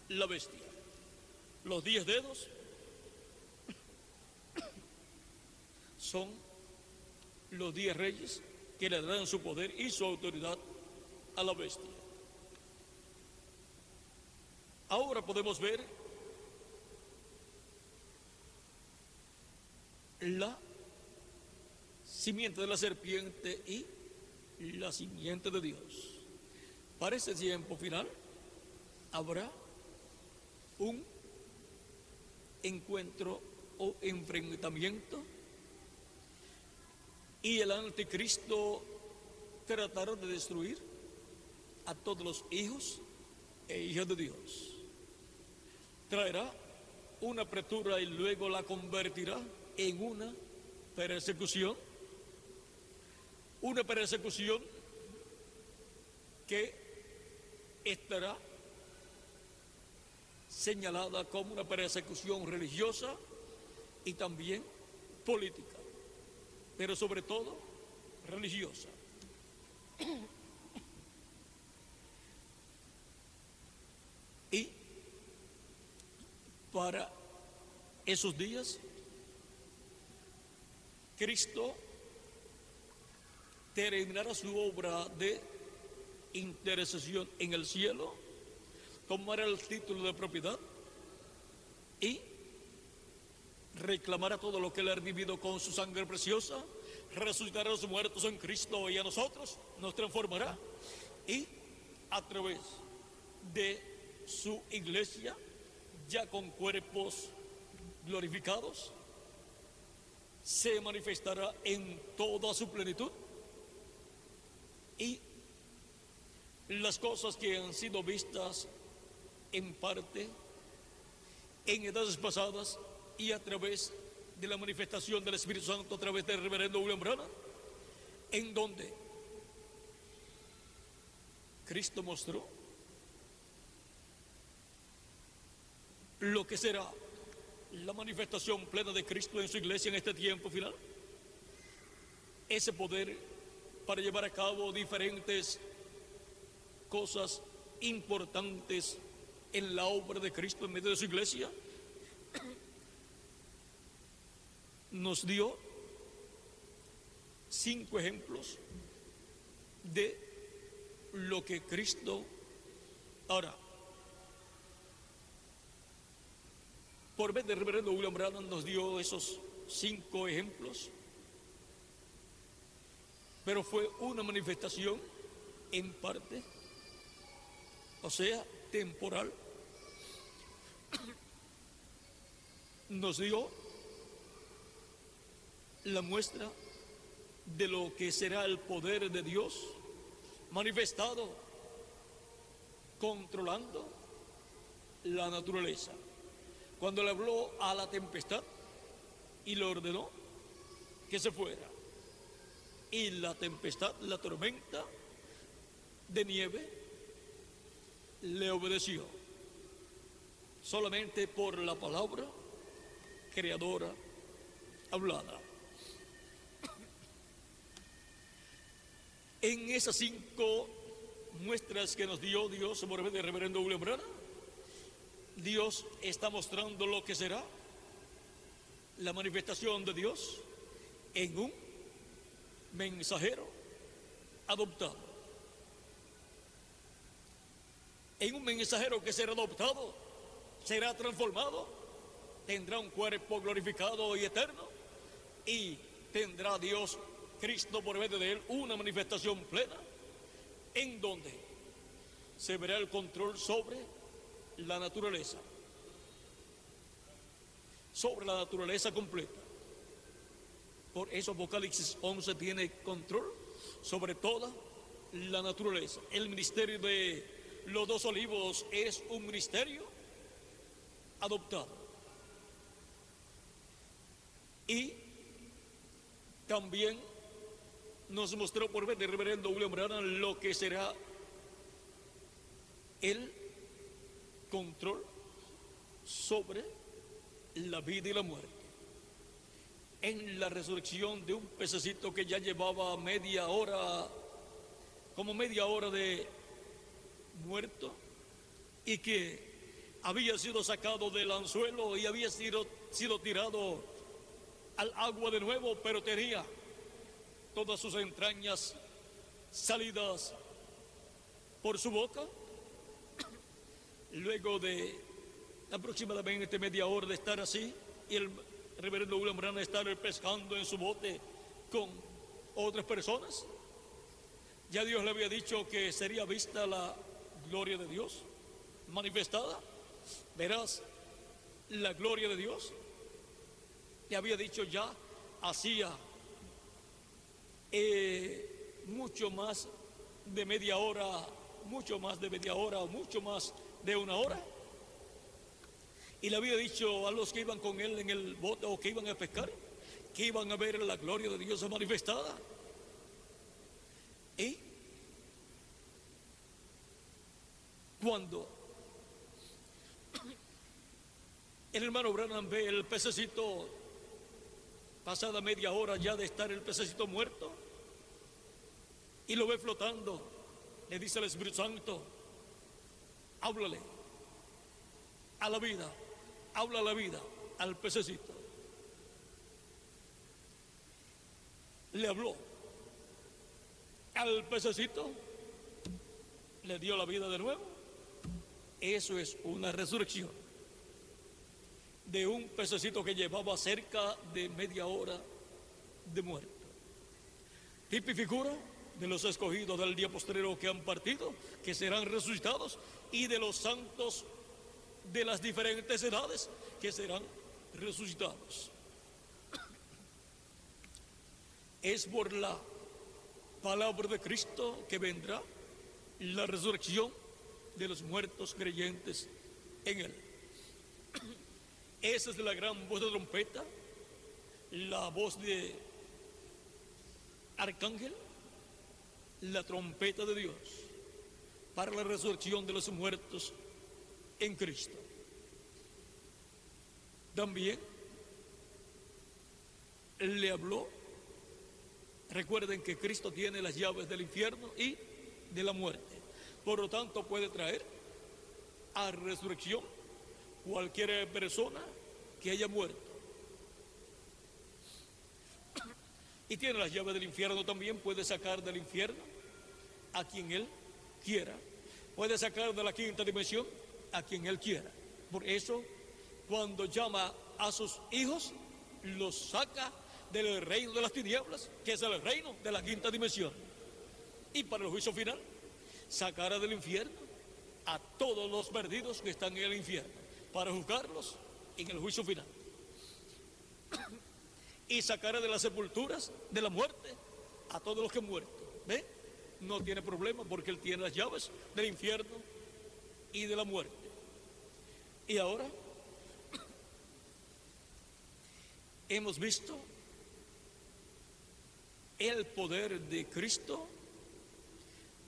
la bestia. Los 10 dedos son los 10 reyes que le darán su poder y su autoridad a la bestia. Ahora podemos ver la simiente de la serpiente y la simiente de Dios. Para ese tiempo final habrá un encuentro o enfrentamiento y el anticristo tratará de destruir a todos los hijos e hijas de Dios. Traerá una apretura y luego la convertirá en una persecución que estará señalada como una persecución religiosa y también política, pero sobre todo religiosa. Y para esos días, Cristo terminará su obra de intercesión en el cielo, tomará el título de propiedad y reclamará todo lo que él ha redimido con su sangre preciosa, resucitará a los muertos en Cristo y a nosotros nos transformará, y a través de su iglesia, ya con cuerpos glorificados, se manifestará en toda su plenitud, y las cosas que han sido vistas en parte en edades pasadas y a través de la manifestación del Espíritu Santo a través del reverendo William Branham, en donde Cristo mostró lo que será la manifestación plena de Cristo en su iglesia en este tiempo final, ese poder para llevar a cabo diferentes cosas importantes en la obra de Cristo en medio de su iglesia, nos dio 5 ejemplos de lo que Cristo hará. Por vez del reverendo William Branham nos dio esos 5 ejemplos, pero fue una manifestación en parte, o sea, temporal. Nos dio la muestra de lo que será el poder de Dios manifestado controlando la naturaleza. Cuando le habló a la tempestad y le ordenó que se fuera, y la tempestad, la tormenta de nieve, le obedeció solamente por la palabra creadora hablada. En esas 5 muestras que nos dio Dios por medio del reverendo William Branham, Dios está mostrando lo que será la manifestación de Dios en un mensajero adoptado. En un mensajero que será adoptado, será transformado, tendrá un cuerpo glorificado y eterno, y tendrá Dios, Cristo, por medio de él, una manifestación plena, en donde se verá el control sobre la naturaleza completa. Por eso Apocalipsis 11 tiene control sobre toda la naturaleza. El ministerio de los 2 olivos es un ministerio adoptado. Y también nos mostró por medio del reverendo William Branham lo que será el control sobre la vida y la muerte. En la resurrección de un pececito que ya llevaba como media hora de muerto, y que había sido sacado del anzuelo y había sido tirado al agua de nuevo, pero tenía todas sus entrañas salidas por su boca. Luego de aproximadamente media hora de estar así, y el reverendo William Branham estar pescando en su bote con otras personas, ya Dios le había dicho que sería vista la gloria de Dios manifestada. Verás la gloria de Dios. Le había dicho ya hacía mucho más de media hora, o mucho más de 1 hora. Y le había dicho a los que iban con él en el bote o que iban a pescar, que iban a ver la gloria de Dios manifestada. Y cuando el hermano Branham ve el pececito, pasada media hora ya de estar el pececito muerto, y lo ve flotando, le dice al Espíritu Santo: háblale a la vida, habla la vida al pececito. Le habló al pececito, le dio la vida de nuevo. Eso es una resurrección de un pececito que llevaba cerca de media hora de muerto. Tipo y figura de los escogidos del día postrero que han partido, que serán resucitados, y de los santos de las diferentes edades que serán resucitados. Es por la palabra de Cristo que vendrá la resurrección de los muertos creyentes en Él. Esa es la gran voz de trompeta, la voz de arcángel, la trompeta de Dios para la resurrección de los muertos en Cristo. También le habló. Recuerden que Cristo tiene las llaves del infierno y de la muerte. Por lo tanto, puede traer a resurrección cualquier persona que haya muerto. Y tiene las llaves del infierno también. Puede sacar del infierno a quien Él quiera. Puede sacar de la quinta dimensión a quien Él quiera. Por eso, cuando llama a sus hijos, los saca del reino de las tinieblas, que es el reino de la quinta dimensión. Y para el juicio final, sacará del infierno a todos los perdidos que están en el infierno, para juzgarlos en el juicio final. Y sacará de las sepulturas, de la muerte, a todos los que han muerto. ¿Ve? No tiene problema porque Él tiene las llaves del infierno y de la muerte. Y ahora hemos visto el poder de Cristo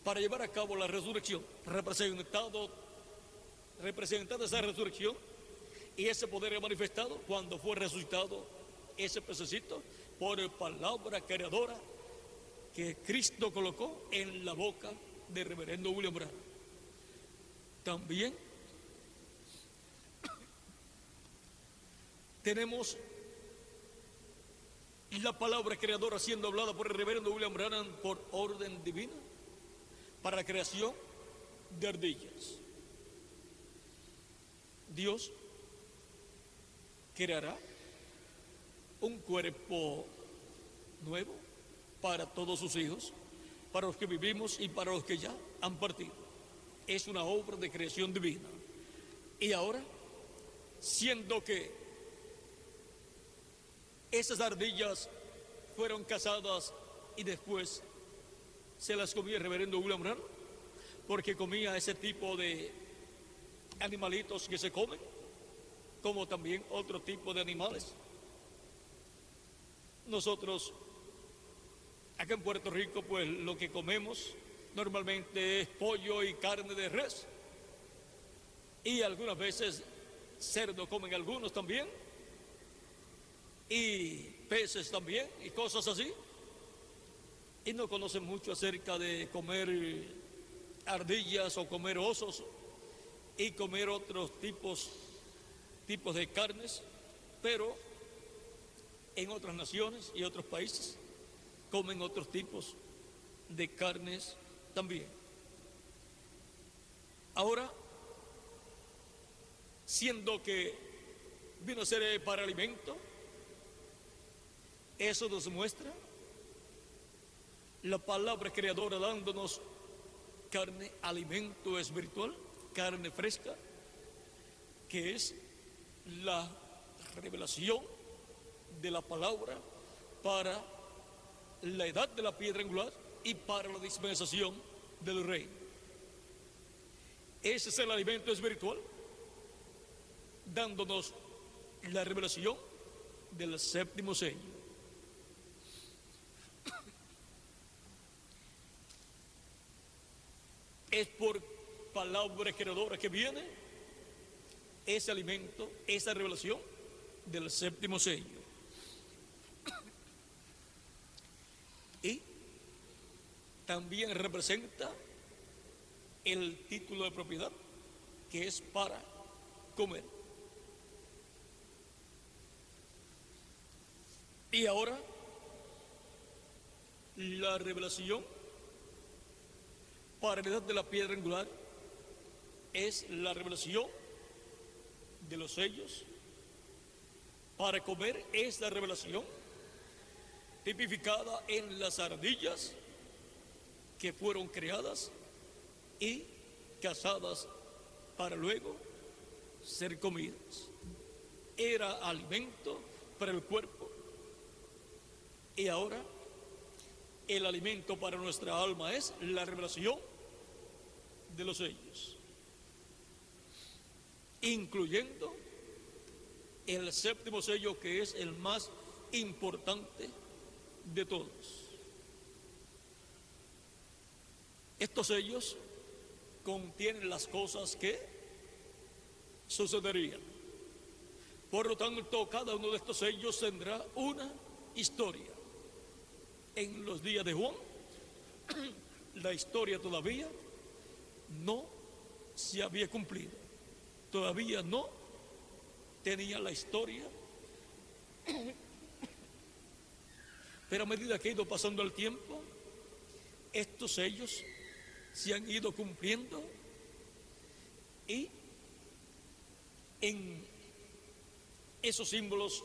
para llevar a cabo la resurrección, representada esa resurrección, y ese poder es manifestado cuando fue resucitado ese pececito por palabra creadora que Cristo colocó en la boca del reverendo William Branham. También tenemos la palabra creadora siendo hablada por el reverendo William Branham por orden divina para la creación de ardillas. Dios creará un cuerpo nuevo para todos sus hijos, para los que vivimos y para los que ya han partido. Es una obra de creación divina. Y ahora, siendo que esas ardillas fueron cazadas y después se las comía el reverendo William Branham, porque comía ese tipo de animalitos que se comen, como también otro tipo de animales. Nosotros, acá en Puerto Rico, pues lo que comemos normalmente es pollo y carne de res, y algunas veces cerdo comen algunos también, y peces también, y cosas así. Y no conocen mucho acerca de comer ardillas o comer osos y comer otros tipos de carnes, pero en otras naciones y otros países comen otros tipos de carnes también. Ahora, siendo que vino a ser para alimento, eso nos muestra la palabra creadora dándonos carne, alimento espiritual, carne fresca, que es la revelación de la palabra para la edad de la piedra angular y para la dispensación del reino. Ese es el alimento espiritual, dándonos la revelación del séptimo sello. Es por palabra creadora que viene ese alimento, esa revelación del séptimo sello. Y también representa el título de propiedad, que es para comer. Y ahora, la revelación para la edad de la piedra angular es la revelación de los sellos. Para comer es la revelación tipificada en las ardillas que fueron creadas y cazadas para luego ser comidas. Era alimento para el cuerpo. Y ahora el alimento para nuestra alma es la revelación de los sellos, incluyendo el séptimo sello, que es el más importante de todos. Estos sellos contienen las cosas que sucederían. Por lo tanto, cada uno de estos sellos tendrá una historia. En los días de Juan, la historia todavía no se había cumplido. Todavía no tenía la historia. Pero a medida que ha ido pasando el tiempo, estos sellos se han ido cumpliendo y en esos símbolos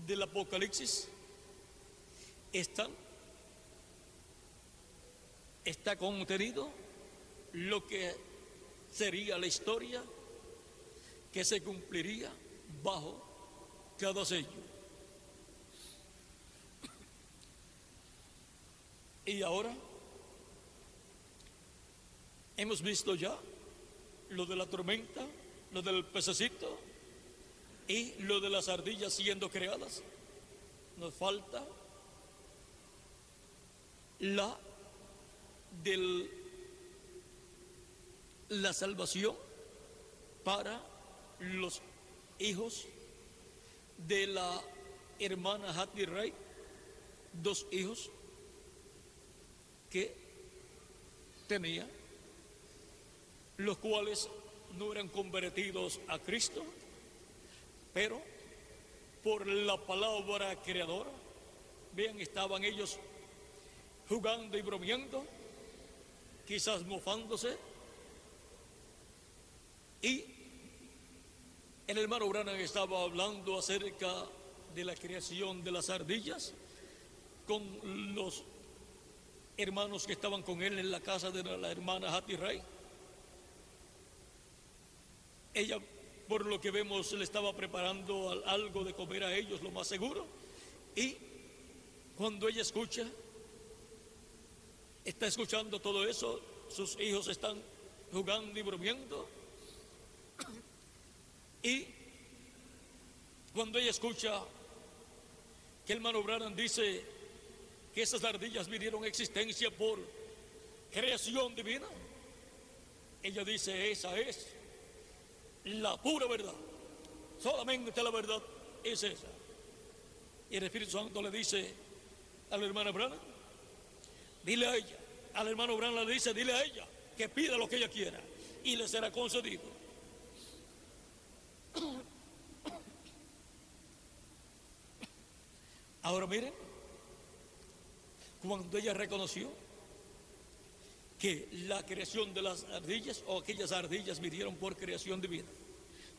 del Apocalipsis está contenido lo que sería la historia que se cumpliría bajo cada sello. Y ahora hemos visto ya lo de la tormenta, lo del pececito y lo de las ardillas siendo creadas. Nos falta la salvación para los hijos de la hermana Hattie Wright, dos hijos que tenía, los cuales no eran convertidos a Cristo, pero por la palabra creadora, vean, estaban ellos jugando y bromeando, quizás mofándose, y el hermano Branham estaba hablando acerca de la creación de las ardillas con los hermanos que estaban con él en la casa de la hermana Hattie Wright. Ella, por lo que vemos, le estaba preparando algo de comer a ellos, lo más seguro, y cuando ella está escuchando todo eso, sus hijos están jugando y bromeando, y cuando ella escucha que el hermano Branham dice que esas ardillas vinieron a existencia por creación divina, ella dice: esa es la pura verdad, solamente la verdad es esa. Y el Espíritu Santo le dice a la hermana Branham: dile a ella. Al hermano Branham le dice: dile a ella que pida lo que ella quiera y le será concedido. Ahora miren, cuando ella reconoció que la creación de las ardillas, o aquellas ardillas, vinieron por creación divina,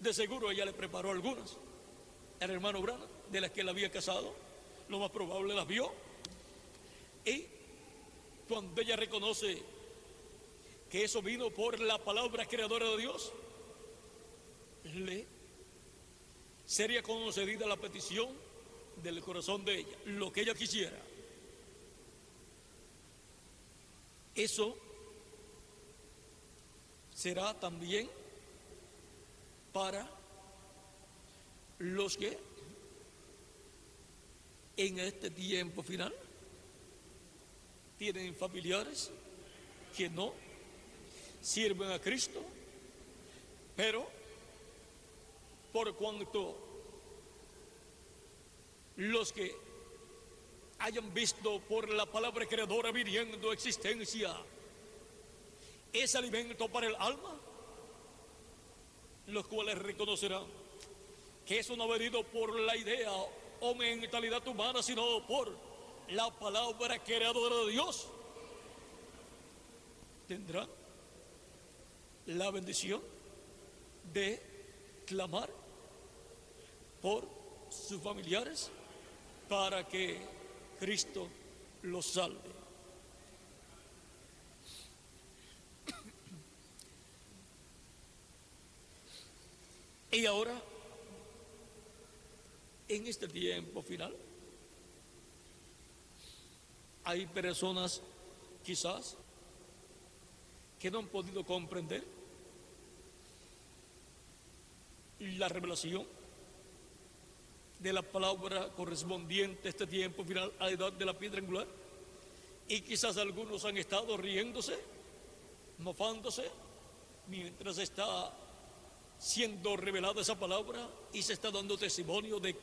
de seguro ella le preparó algunas. El hermano Branham, de las que él había casado, lo más probable las vio, y cuando ella reconoce que eso vino por la palabra creadora de Dios, le sería concedida la petición del corazón de ella, lo que ella quisiera. Eso será también para los que en este tiempo final tienen familiares que no sirven a Cristo, pero por cuanto los que hayan visto por la palabra creadora viniendo a existencia es alimento para el alma, los cuales reconocerán que eso no ha venido por la idea o mentalidad humana, sino por la palabra creadora de Dios, tendrán la bendición de clamar por sus familiares para que Cristo los salve. Y ahora, en este tiempo final, hay personas quizás que no han podido comprender la revelación de la palabra correspondiente a este tiempo final, a la edad de la piedra angular, y quizás algunos han estado riéndose, mofándose, mientras está siendo revelada esa palabra y se está dando testimonio de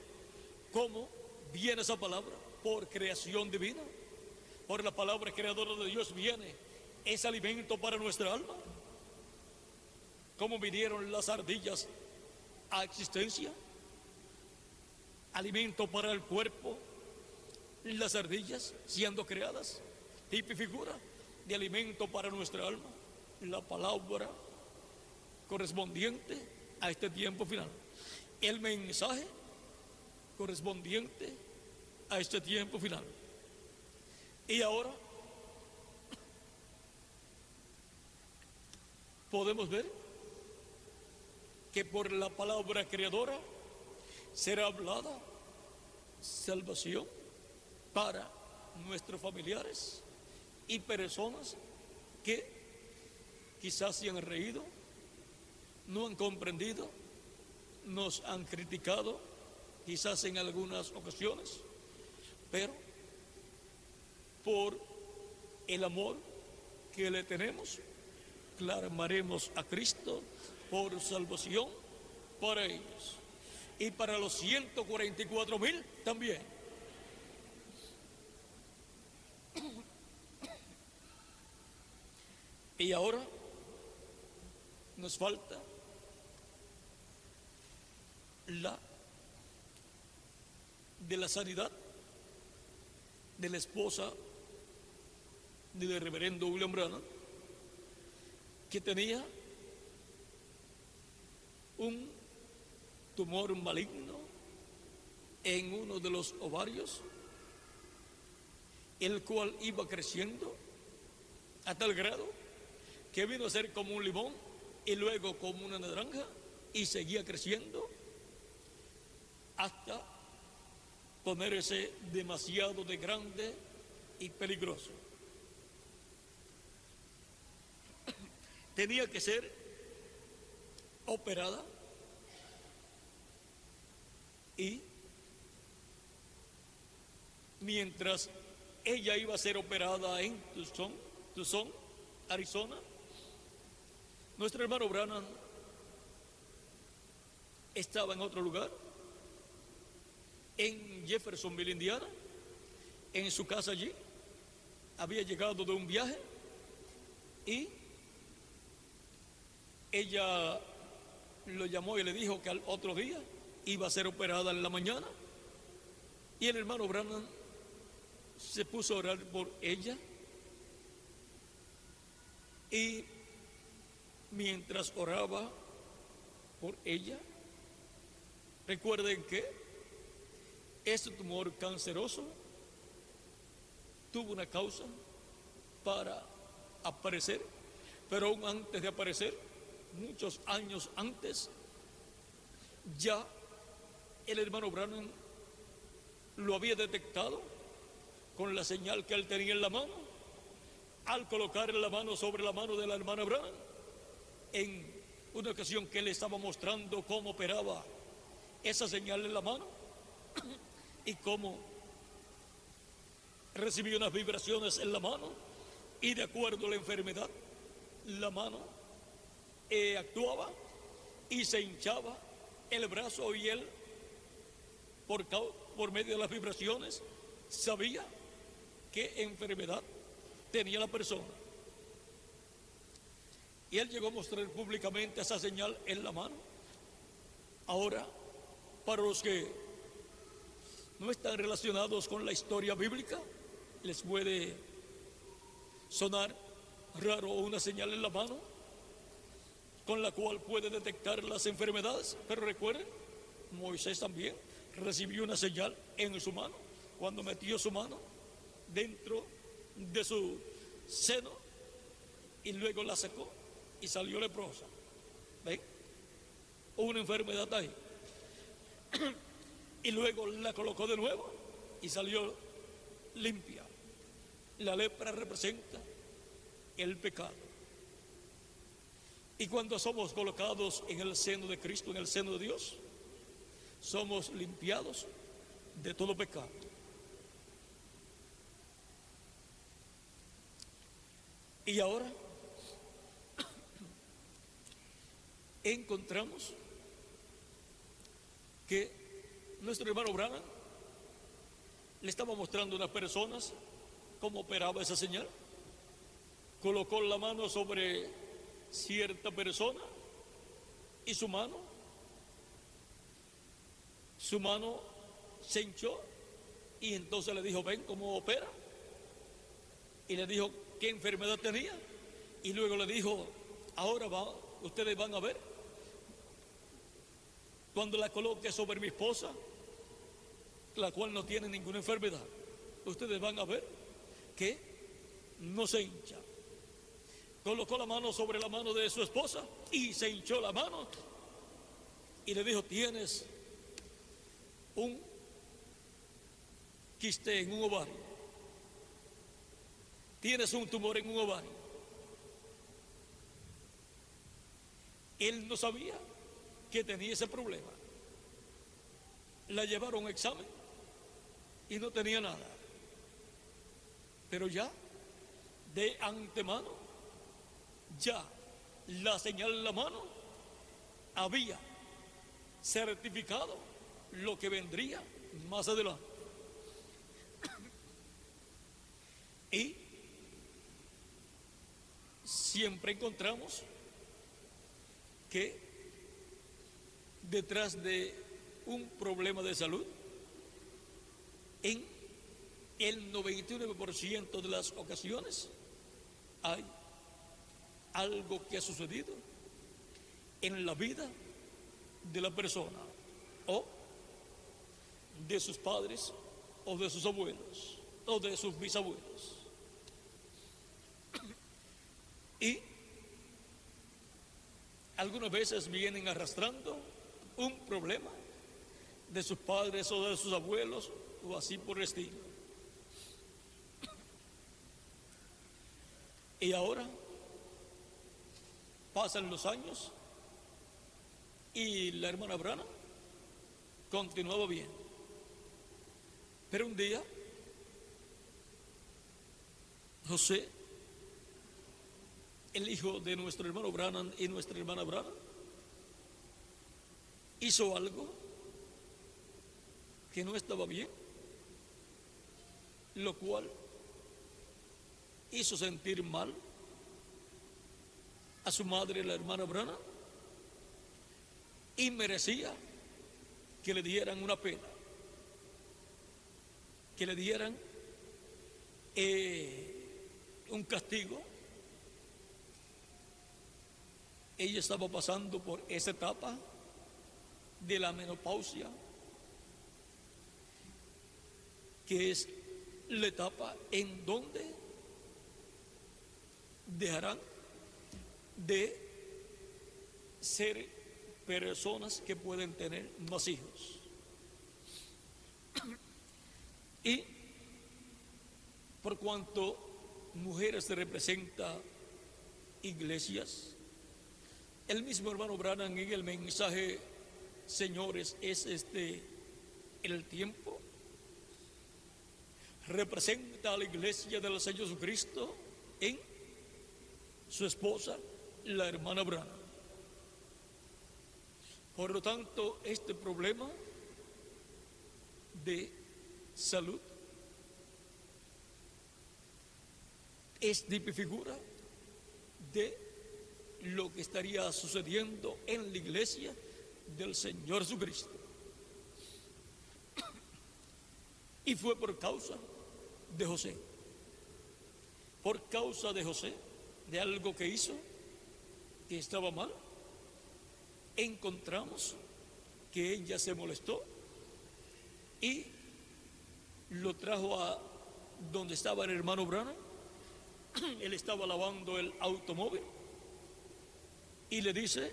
cómo viene esa palabra por creación divina, por la palabra creadora de Dios viene ese alimento para nuestra alma. Cómo vinieron las ardillas a existencia, alimento para el cuerpo, las ardillas siendo creadas, tipo y figura de alimento para nuestra alma, la palabra correspondiente a este tiempo final, el mensaje correspondiente a este tiempo final. Y ahora podemos ver que por la palabra creadora será hablada salvación para nuestros familiares y personas que quizás se han reído, no han comprendido, nos han criticado, quizás en algunas ocasiones, pero por el amor que le tenemos, clamaremos a Cristo por salvación para ellos y para los 144,000 también. Y ahora nos falta la de la sanidad de la esposa del reverendo William Branham, que tenía un tumor maligno en uno de los ovarios, el cual iba creciendo a tal grado que vino a ser como un limón y luego como una naranja y seguía creciendo hasta ponerse demasiado de grande y peligroso. Tenía que ser operada y mientras ella iba a ser operada en Tucson, Arizona, nuestro hermano Branham estaba en otro lugar, en Jeffersonville, Indiana, en su casa allí. Había llegado de un viaje y ella lo llamó y le dijo que al otro día iba a ser operada en la mañana. Y el hermano Branham se puso a orar por ella. Y mientras oraba por ella, recuerden que este tumor canceroso tuvo una causa para aparecer, pero aún antes de aparecer, muchos años antes, ya el hermano Branham lo había detectado con la señal que él tenía en la mano, al colocar la mano sobre la mano de la hermana Branham, en una ocasión que él estaba mostrando cómo operaba esa señal en la mano y cómo recibía unas vibraciones en la mano, y de acuerdo a la enfermedad, la mano actuaba y se hinchaba el brazo, y él, por medio de las vibraciones, sabía qué enfermedad tenía la persona. Y él llegó a mostrar públicamente esa señal en la mano Ahora, para los que no están relacionados con la historia bíblica, les puede sonar raro una señal en la mano con la cual puede detectar las enfermedades. Pero recuerden, Moisés también recibió una señal en su mano cuando metió su mano dentro de su seno y luego la sacó y salió leprosa. ¿Ven? Una enfermedad ahí. Y luego la colocó de nuevo y salió limpia. La lepra representa el pecado. Y cuando somos colocados en el seno de Cristo, en el seno de Dios, somos limpiados de todo pecado. Y ahora encontramos que nuestro hermano Branham le estaba mostrando a unas personas cómo operaba esa señal. Colocó la mano sobre cierta persona y su mano se hinchó, y entonces le dijo: ven cómo opera, y le dijo qué enfermedad tenía, y luego le dijo: ahora ustedes van a ver, cuando la coloque sobre mi esposa, la cual no tiene ninguna enfermedad, ustedes van a ver que no se hincha. Colocó la mano sobre la mano de su esposa y se hinchó la mano, y le dijo: tienes un quiste en un ovario, tienes un tumor en un ovario. Él no sabía que tenía ese problema. La llevaron a examen y no tenía nada, pero ya de antemano, ya la señal en la mano había certificado lo que vendría más adelante. Y siempre encontramos que detrás de un problema de salud, en el 99% de las ocasiones, hay algo que ha sucedido en la vida de la persona, o de sus padres, o de sus abuelos, o de sus bisabuelos. Y algunas veces vienen arrastrando un problema de sus padres o de sus abuelos, o así por el estilo. Y ahora pasan los años y la hermana Branham continuaba bien. Pero un día, José, el hijo de nuestro hermano Branham y nuestra hermana Branham, hizo algo que no estaba bien, lo cual hizo sentir mal a su madre, la hermana Branham, y merecía que le dieran una pena, que le dieran un castigo. Ella estaba pasando por esa etapa de la menopausia, que es la etapa en donde dejarán de ser personas que pueden tener más hijos. Y por cuanto mujeres representa iglesias, el mismo hermano Branham en el mensaje "Señores, es este el tiempo", representa a la iglesia del Señor Jesucristo en su esposa, la hermana Branham. Por lo tanto, este problema de salud es tipifigura de lo que estaría sucediendo en la iglesia del Señor Jesucristo. Y fue por causa de José. Por causa de José, de algo que hizo, que estaba mal, encontramos que ella se molestó y lo trajo a donde estaba el hermano Branham. Él estaba lavando el automóvil y le dice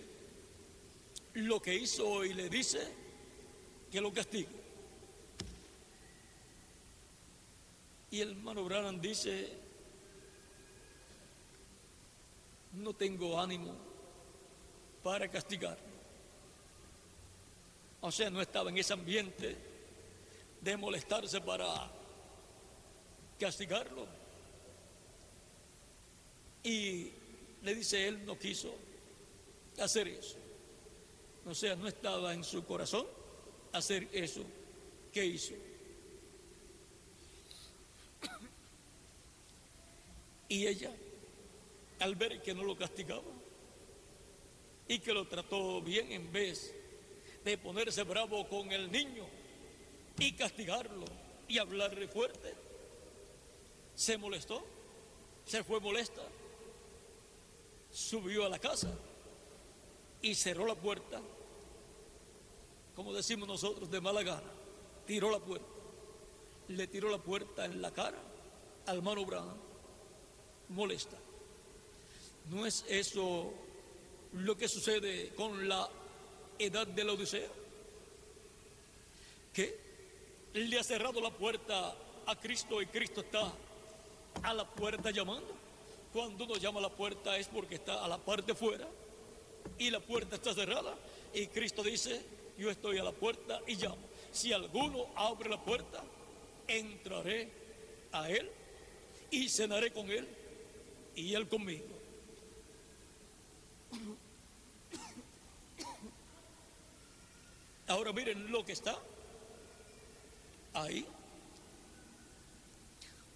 lo que hizo y le dice que lo castigue. Y el hermano Branham dice: no tengo ánimo para castigarlo. O sea, no estaba en ese ambiente de molestarse para castigarlo. Y le dice, él no quiso hacer eso. O sea, no estaba en su corazón hacer eso que hizo. Y ella, al ver que no lo castigaba y que lo trató bien, en vez de ponerse bravo con el niño y castigarlo y hablarle fuerte, se molestó, se fue molesta, subió a la casa y cerró la puerta, como decimos nosotros, de mala gana. Tiró la puerta, le tiró la puerta en la cara al hermano Branham, molesta. ¿No es eso lo que sucede con la edad de la Odisea? Que le ha cerrado la puerta a Cristo y Cristo está a la puerta llamando. Cuando uno llama a la puerta es porque está a la parte fuera y la puerta está cerrada, y Cristo dice: yo estoy a la puerta y llamo. Si alguno abre la puerta, entraré a él y cenaré con él y él conmigo. Ahora miren lo que está ahí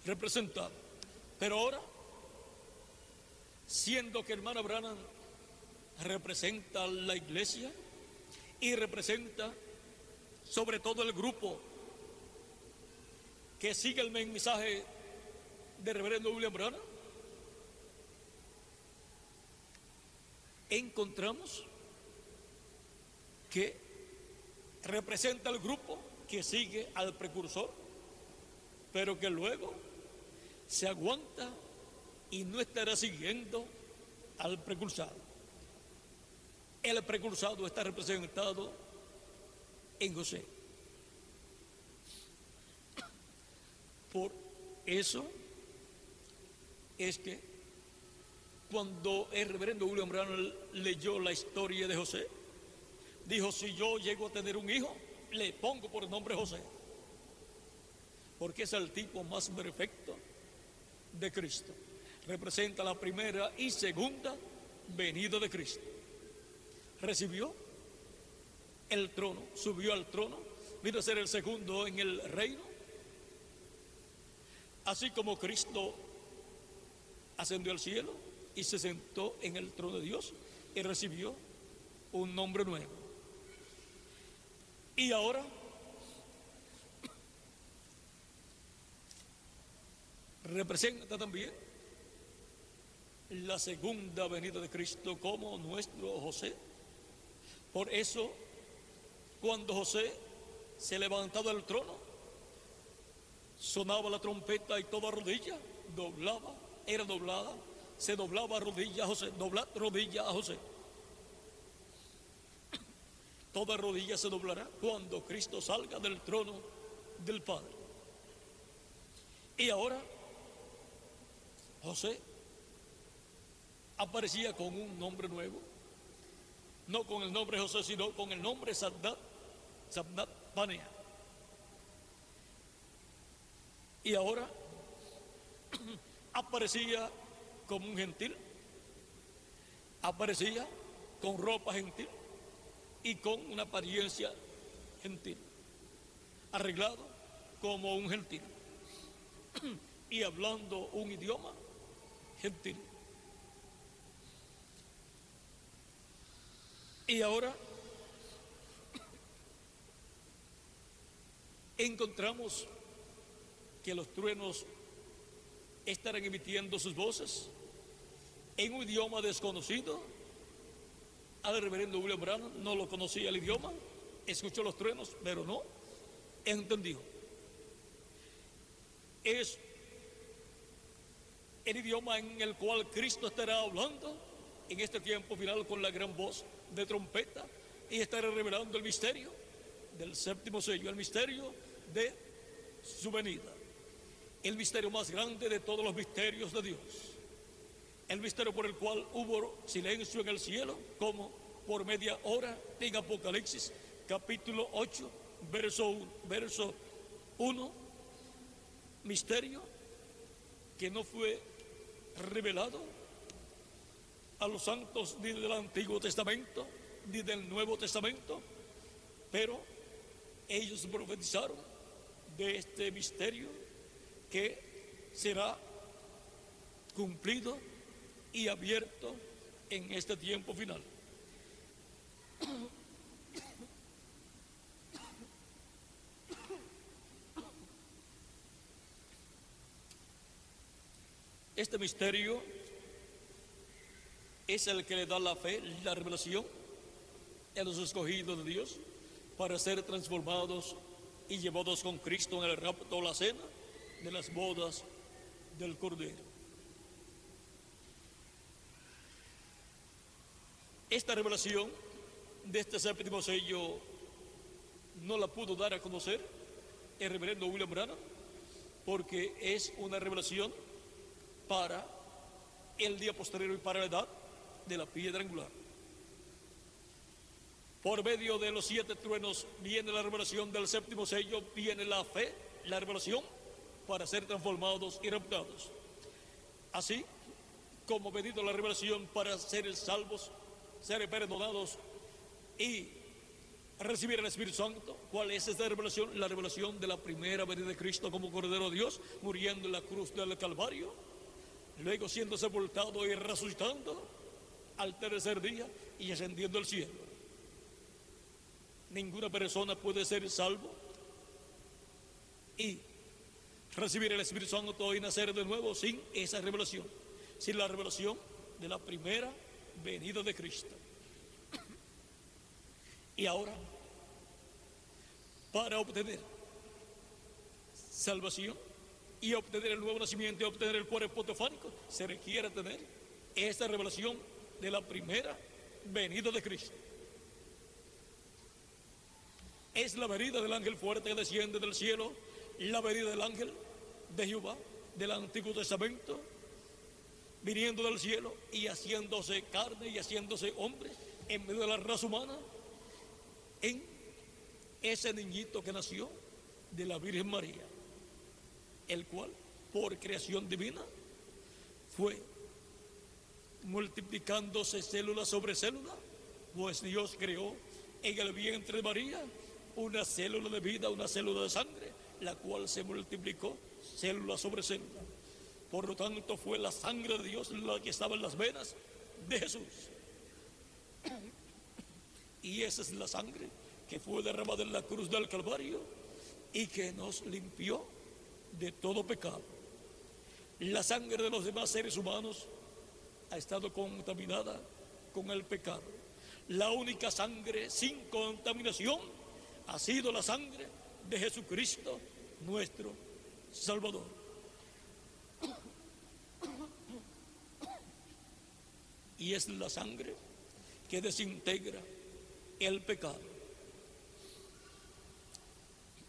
representado. Pero ahora, siendo que hermana Branham representa la iglesia y representa sobre todo el grupo que sigue el mensaje de reverendo William Branham, encontramos que representa al grupo que sigue al precursor, pero que luego se aguanta y no estará siguiendo al precursado. El precursado está representado en José. Por eso es que cuando el reverendo William Branham leyó la historia de José, dijo: si yo llego a tener un hijo, le pongo por nombre José, porque es el tipo más perfecto de Cristo. Representa la primera y segunda venida de Cristo. Recibió el trono, subió al trono, vino a ser el segundo en el reino. Así como Cristo ascendió al cielo y se sentó en el trono de Dios y recibió un nombre nuevo. Y ahora representa también la segunda venida de Cristo como nuestro José. Por eso, cuando José se levantaba del trono, sonaba la trompeta y toda rodilla doblaba, era doblada, se doblaba rodilla a José, doblar rodilla a José. Toda rodilla se doblará cuando Cristo salga del trono del Padre. Y ahora José aparecía con un nombre nuevo, no con el nombre José, sino con el nombre Sabdat Panea. Y ahora aparecía como un gentil, aparecía con ropa gentil y con una apariencia gentil, arreglado como un gentil y hablando un idioma gentil. Y ahora encontramos que los truenos estarán emitiendo sus voces en un idioma desconocido. Al reverendo William Branham no lo conocía el idioma, escuchó los truenos, pero no entendió. Es el idioma en el cual Cristo estará hablando en este tiempo final con la gran voz de trompeta y estará revelando el misterio del séptimo sello, el misterio de su venida, el misterio más grande de todos los misterios de Dios, el misterio por el cual hubo silencio en el cielo, como por media hora en Apocalipsis capítulo 8 verso 1, misterio que no fue revelado a los santos ni del Antiguo Testamento ni del Nuevo Testamento, pero ellos profetizaron de este misterio que será cumplido y abierto en este tiempo final. Este misterio es el que le da la fe, la revelación a los escogidos de Dios para ser transformados y llevados con Cristo en el rapto o la cena de las bodas del Cordero. Esta revelación de este séptimo sello no la pudo dar a conocer el reverendo William Branham, porque es una revelación para el día posterior y para la edad de la piedra angular. Por medio de los 7 truenos viene la revelación del séptimo sello, viene la fe, la revelación para ser transformados y raptados. Así como venido la revelación para ser salvos, ser perdonados y recibir el Espíritu Santo. ¿Cuál es esta revelación? La revelación de la primera venida de Cristo como Cordero de Dios, muriendo en la cruz del Calvario, luego siendo sepultado y resucitando al tercer día y ascendiendo al cielo. Ninguna persona puede ser salvo y recibir el Espíritu Santo y nacer de nuevo sin esa revelación, sin la revelación de la primera venida de Cristo. Y ahora, para obtener salvación y obtener el nuevo nacimiento y obtener el cuerpo teofánico, se requiere tener esta revelación de la primera venida de Cristo. Es la venida del ángel fuerte que desciende del cielo, la venida del ángel de Jehová del Antiguo Testamento, viniendo del cielo y haciéndose carne y haciéndose hombre en medio de la raza humana, en ese niñito que nació de la Virgen María, el cual por creación divina fue multiplicándose célula sobre célula, pues Dios creó en el vientre de María una célula de vida, una célula de sangre, la cual se multiplicó célula sobre célula. Por lo tanto, fue la sangre de Dios la que estaba en las venas de Jesús. Y esa es la sangre que fue derramada en la cruz del Calvario y que nos limpió de todo pecado. La sangre de los demás seres humanos ha estado contaminada con el pecado. La única sangre sin contaminación ha sido la sangre de Jesucristo, nuestro Salvador. Y es la sangre que desintegra el pecado.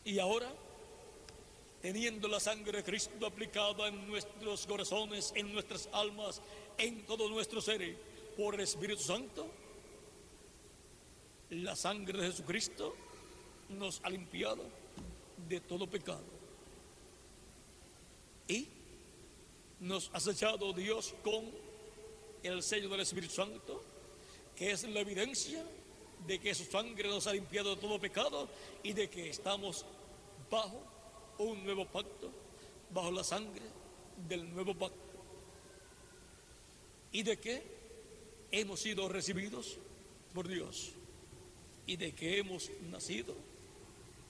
Y ahora, teniendo la sangre de Cristo aplicada en nuestros corazones, en nuestras almas, en todo nuestro ser, por el Espíritu Santo, la sangre de Jesucristo nos ha limpiado de todo pecado. Y nos ha sellado Dios con el sello del Espíritu Santo, que es la evidencia de que su sangre nos ha limpiado de todo pecado y de que estamos bajo un nuevo pacto, bajo la sangre del nuevo pacto, y de que hemos sido recibidos por Dios y de que hemos nacido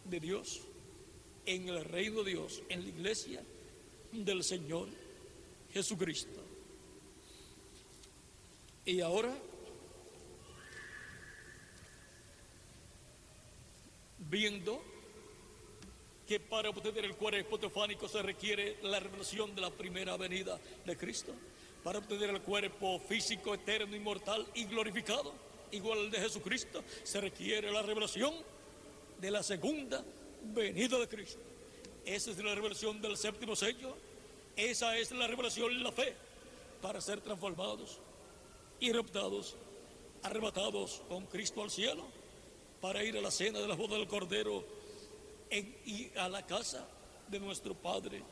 de Dios en el reino de Dios, en la iglesia del Señor Jesucristo. Y ahora, viendo que para obtener el cuerpo teofánico se requiere la revelación de la primera venida de Cristo, para obtener el cuerpo físico, eterno, inmortal y glorificado, igual al de Jesucristo, se requiere la revelación de la segunda venida de Cristo. Esa es la revelación del séptimo sello, esa es la revelación de la fe, para ser transformados y raptados, arrebatados con Cristo al cielo, para ir a la cena de la boda del Cordero y a la casa de nuestro Padre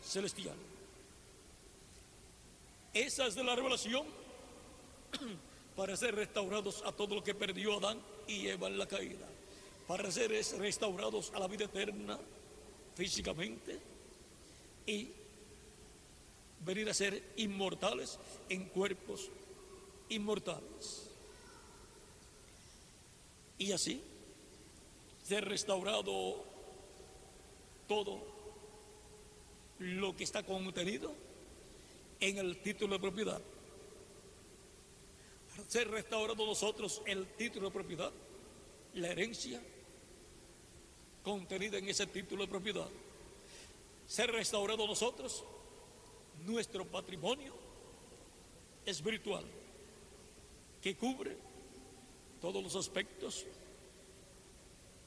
Celestial. Esa es la revelación para ser restaurados a todo lo que perdió Adán y Eva en la caída, para ser restaurados a la vida eterna físicamente y venir a ser inmortales en cuerpos inmortales. Y así ser restaurado todo lo que está contenido en el título de propiedad. Para ser restaurado nosotros el título de propiedad, la herencia contenida en ese título de propiedad. Ser restaurado nosotros nuestro patrimonio espiritual, que cubre todos los aspectos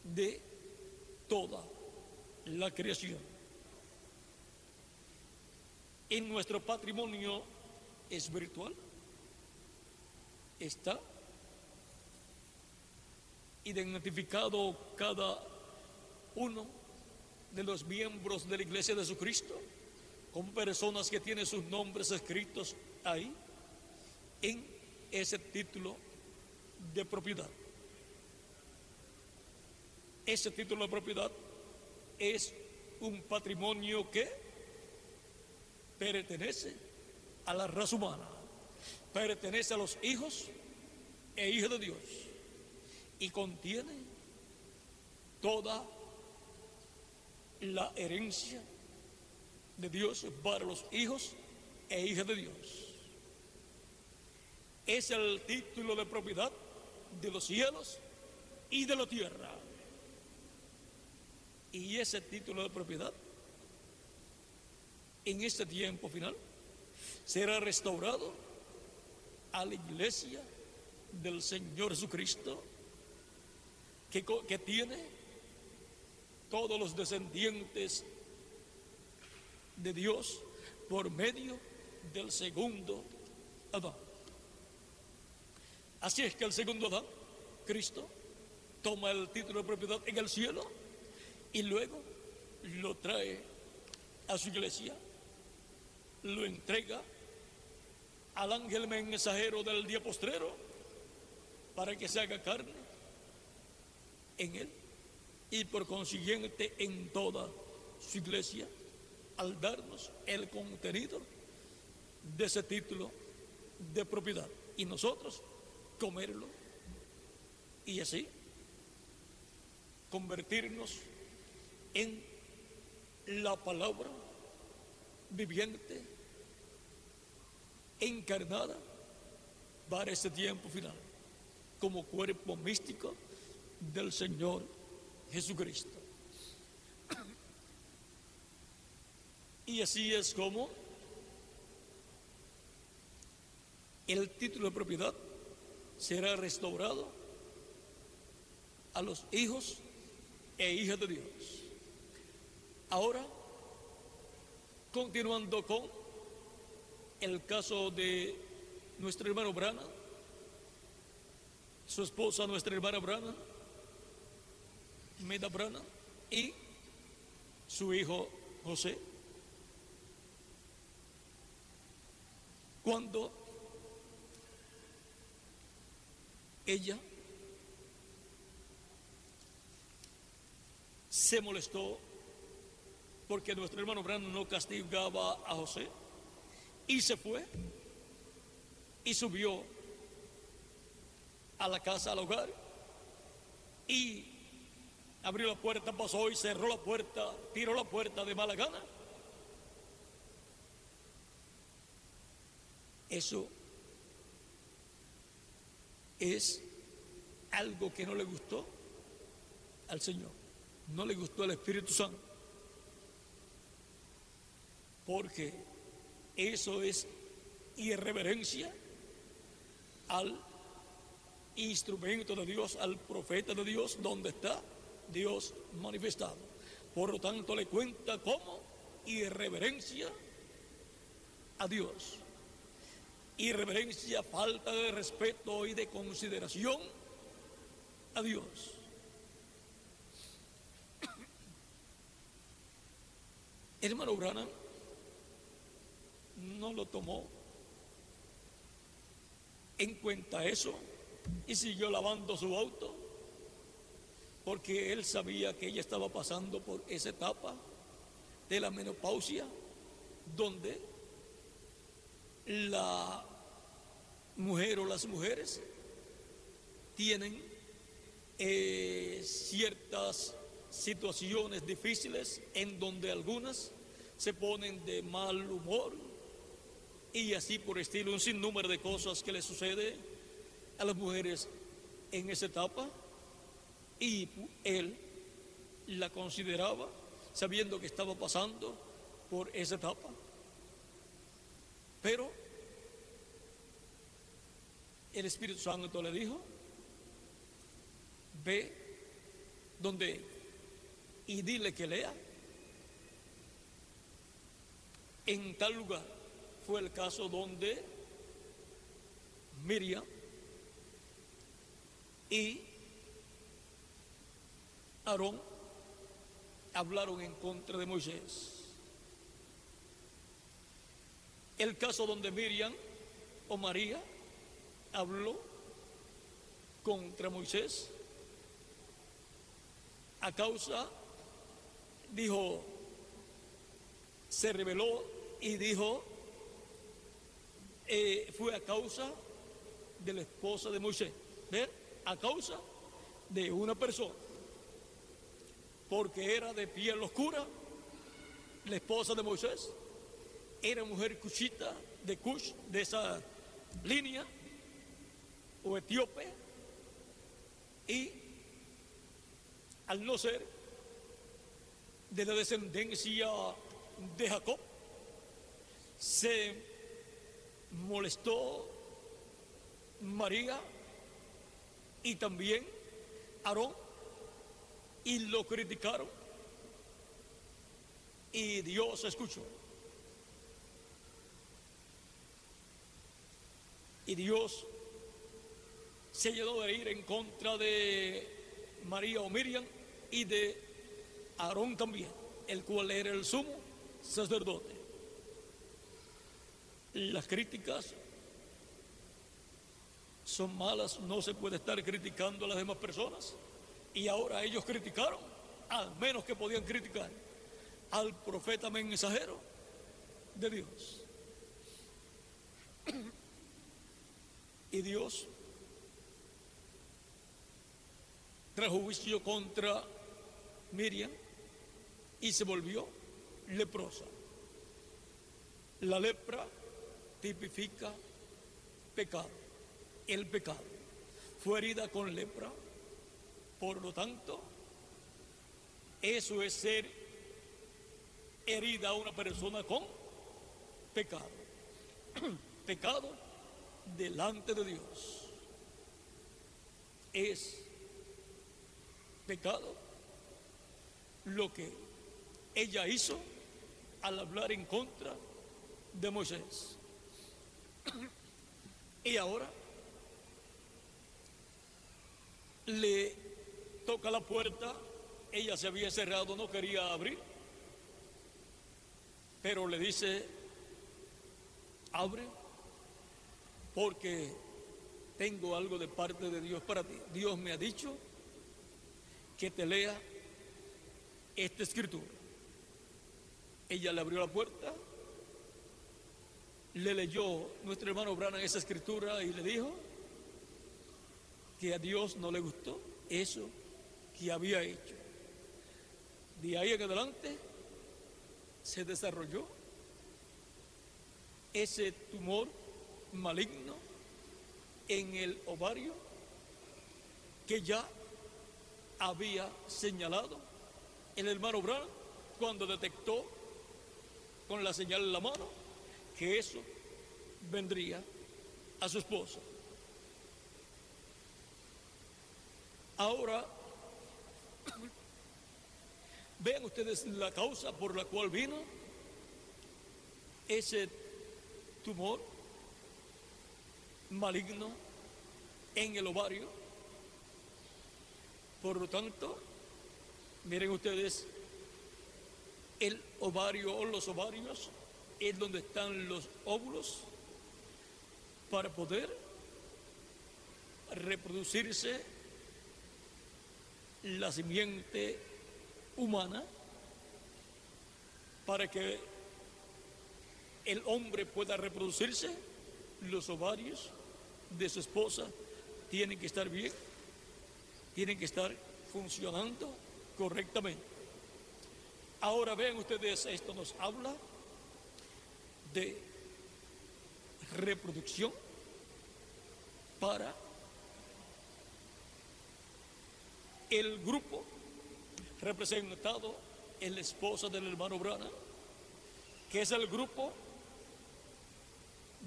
de toda la creación. En nuestro patrimonio espiritual está identificado cada uno de los miembros de la Iglesia de Jesucristo como personas que tienen sus nombres escritos ahí en ese título de propiedad. Ese título de propiedad es un patrimonio que pertenece a la raza humana, pertenece a los hijos e hijas de Dios y contiene toda la herencia de Dios para los hijos e hijas de Dios. Es el título de propiedad de los cielos y de la tierra. Y ese título de propiedad, en este tiempo final, será restaurado a la iglesia del Señor Jesucristo, que tiene todos los descendientes de Dios por medio del segundo Adán. Así es que el segundo Adán, Cristo, toma el título de propiedad en el cielo y luego lo trae a su iglesia, lo entrega al ángel mensajero del día postrero para que se haga carne en él y por consiguiente en toda su iglesia, al darnos el contenido de ese título de propiedad y nosotros comerlo y así convertirnos en la palabra viviente encarnada para este tiempo final como cuerpo místico del Señor Jesucristo. Y así es como el título de propiedad será restaurado a los hijos e hijas de Dios. Ahora, continuando con el caso de nuestro hermano Branham, su esposa, nuestra hermana Branham, Meda Branham, y su hijo José. Cuando ella se molestó porque nuestro hermano Branham no castigaba a José y se fue y subió a la casa, al hogar, y abrió la puerta, pasó y cerró la puerta, tiró la puerta de mala gana. Eso es algo que no le gustó al Señor, no le gustó al Espíritu Santo, porque eso es irreverencia al instrumento de Dios, al profeta de Dios, donde está Dios manifestado. Por lo tanto, le cuenta como irreverencia a Dios. Irreverencia, falta de respeto y de consideración a Dios. El hermano Branham no lo tomó en cuenta eso y siguió lavando su auto, porque él sabía que ella estaba pasando por esa etapa de la menopausia, donde la mujer o las mujeres tienen ciertas situaciones difíciles en donde algunas se ponen de mal humor y así por estilo, un sinnúmero de cosas que le sucede a las mujeres en esa etapa, y él la consideraba sabiendo que estaba pasando por esa etapa. Pero el Espíritu Santo le dijo: ve donde y dile que lea en tal lugar. Fue el caso donde Miriam y Aarón hablaron en contra de Moisés. El caso donde Miriam o María habló contra Moisés a causa, dijo, se rebeló y dijo, fue a causa de la esposa de Moisés. ¿Ver? A causa de una persona, porque era de piel oscura, la esposa de Moisés, era mujer cushita, de Cush, de esa línea, o etíope, y al no ser de la descendencia de Jacob, se molestó María y también Aarón y lo criticaron, y Dios escuchó. Y Dios se llenó de ir en contra de María o Miriam y de Aarón también, el cual era el sumo sacerdote. Las críticas son malas, no se puede estar criticando a las demás personas. Y ahora ellos criticaron, al menos que podían criticar, al profeta mensajero de Dios. Y Dios trajo juicio contra Miriam y se volvió leprosa. La lepra tipifica pecado, el pecado. Fue herida con lepra, por lo tanto, eso es ser herida a una persona con pecado. Pecado delante de Dios. Es pecado lo que ella hizo al hablar en contra de Moisés. Y ahora le toca la puerta, ella se había cerrado, no quería abrir, pero le dice, abre, porque tengo algo de parte de Dios para ti. Dios me ha dicho que te lea esta escritura. Ella le abrió la puerta, le leyó nuestro hermano Branham esa escritura y le dijo que a Dios no le gustó eso que había hecho. De ahí en adelante se desarrolló ese tumor maligno en el ovario que ya había señalado el hermano Branham cuando detectó con la señal en la mano que eso vendría a su esposa. Ahora, vean ustedes la causa por la cual vino ese tumor maligno en el ovario. Por lo tanto, miren ustedes, el ovario o los ovarios es donde están los óvulos para poder reproducirse la simiente humana, para que el hombre pueda reproducirse. Los ovarios de su esposa tienen que estar bien, tienen que estar funcionando correctamente. Ahora vean ustedes, esto nos habla de reproducción para el grupo representado en la esposa del hermano Branham, que es el grupo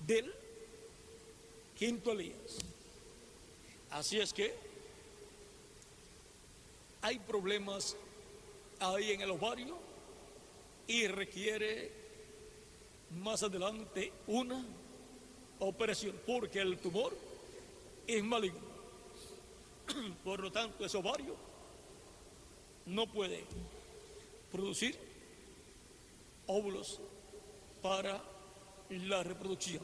del quinto Elías. Así es que hay problemas ahí en el ovario y requiere más adelante una operación, porque el tumor es maligno. Por lo tanto, ese ovario no puede producir óvulos para la reproducción.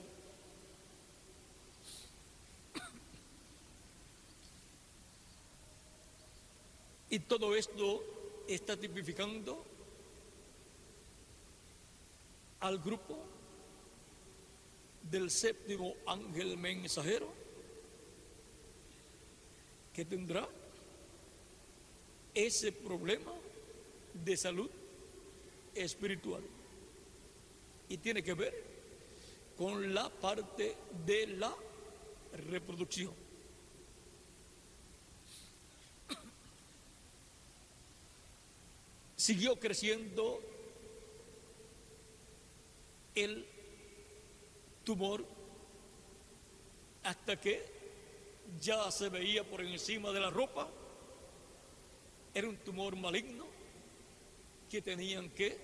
Y todo esto está tipificando al grupo del séptimo ángel mensajero, que tendrá ese problema de salud espiritual y tiene que ver con la parte de la reproducción. Siguió creciendo el tumor hasta que ya se veía por encima de la ropa. Era un tumor maligno que tenían que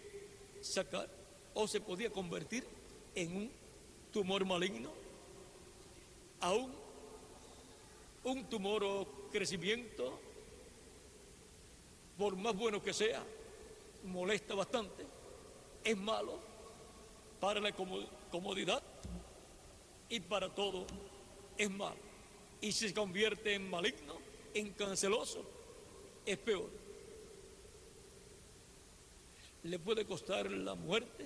sacar, o se podía convertir en un tumor maligno. Aún un tumor o crecimiento, por más bueno que sea, molesta bastante, es malo para la comodidad y para todo es malo. Y si se convierte en maligno, en canceroso, es peor. Le puede costar la muerte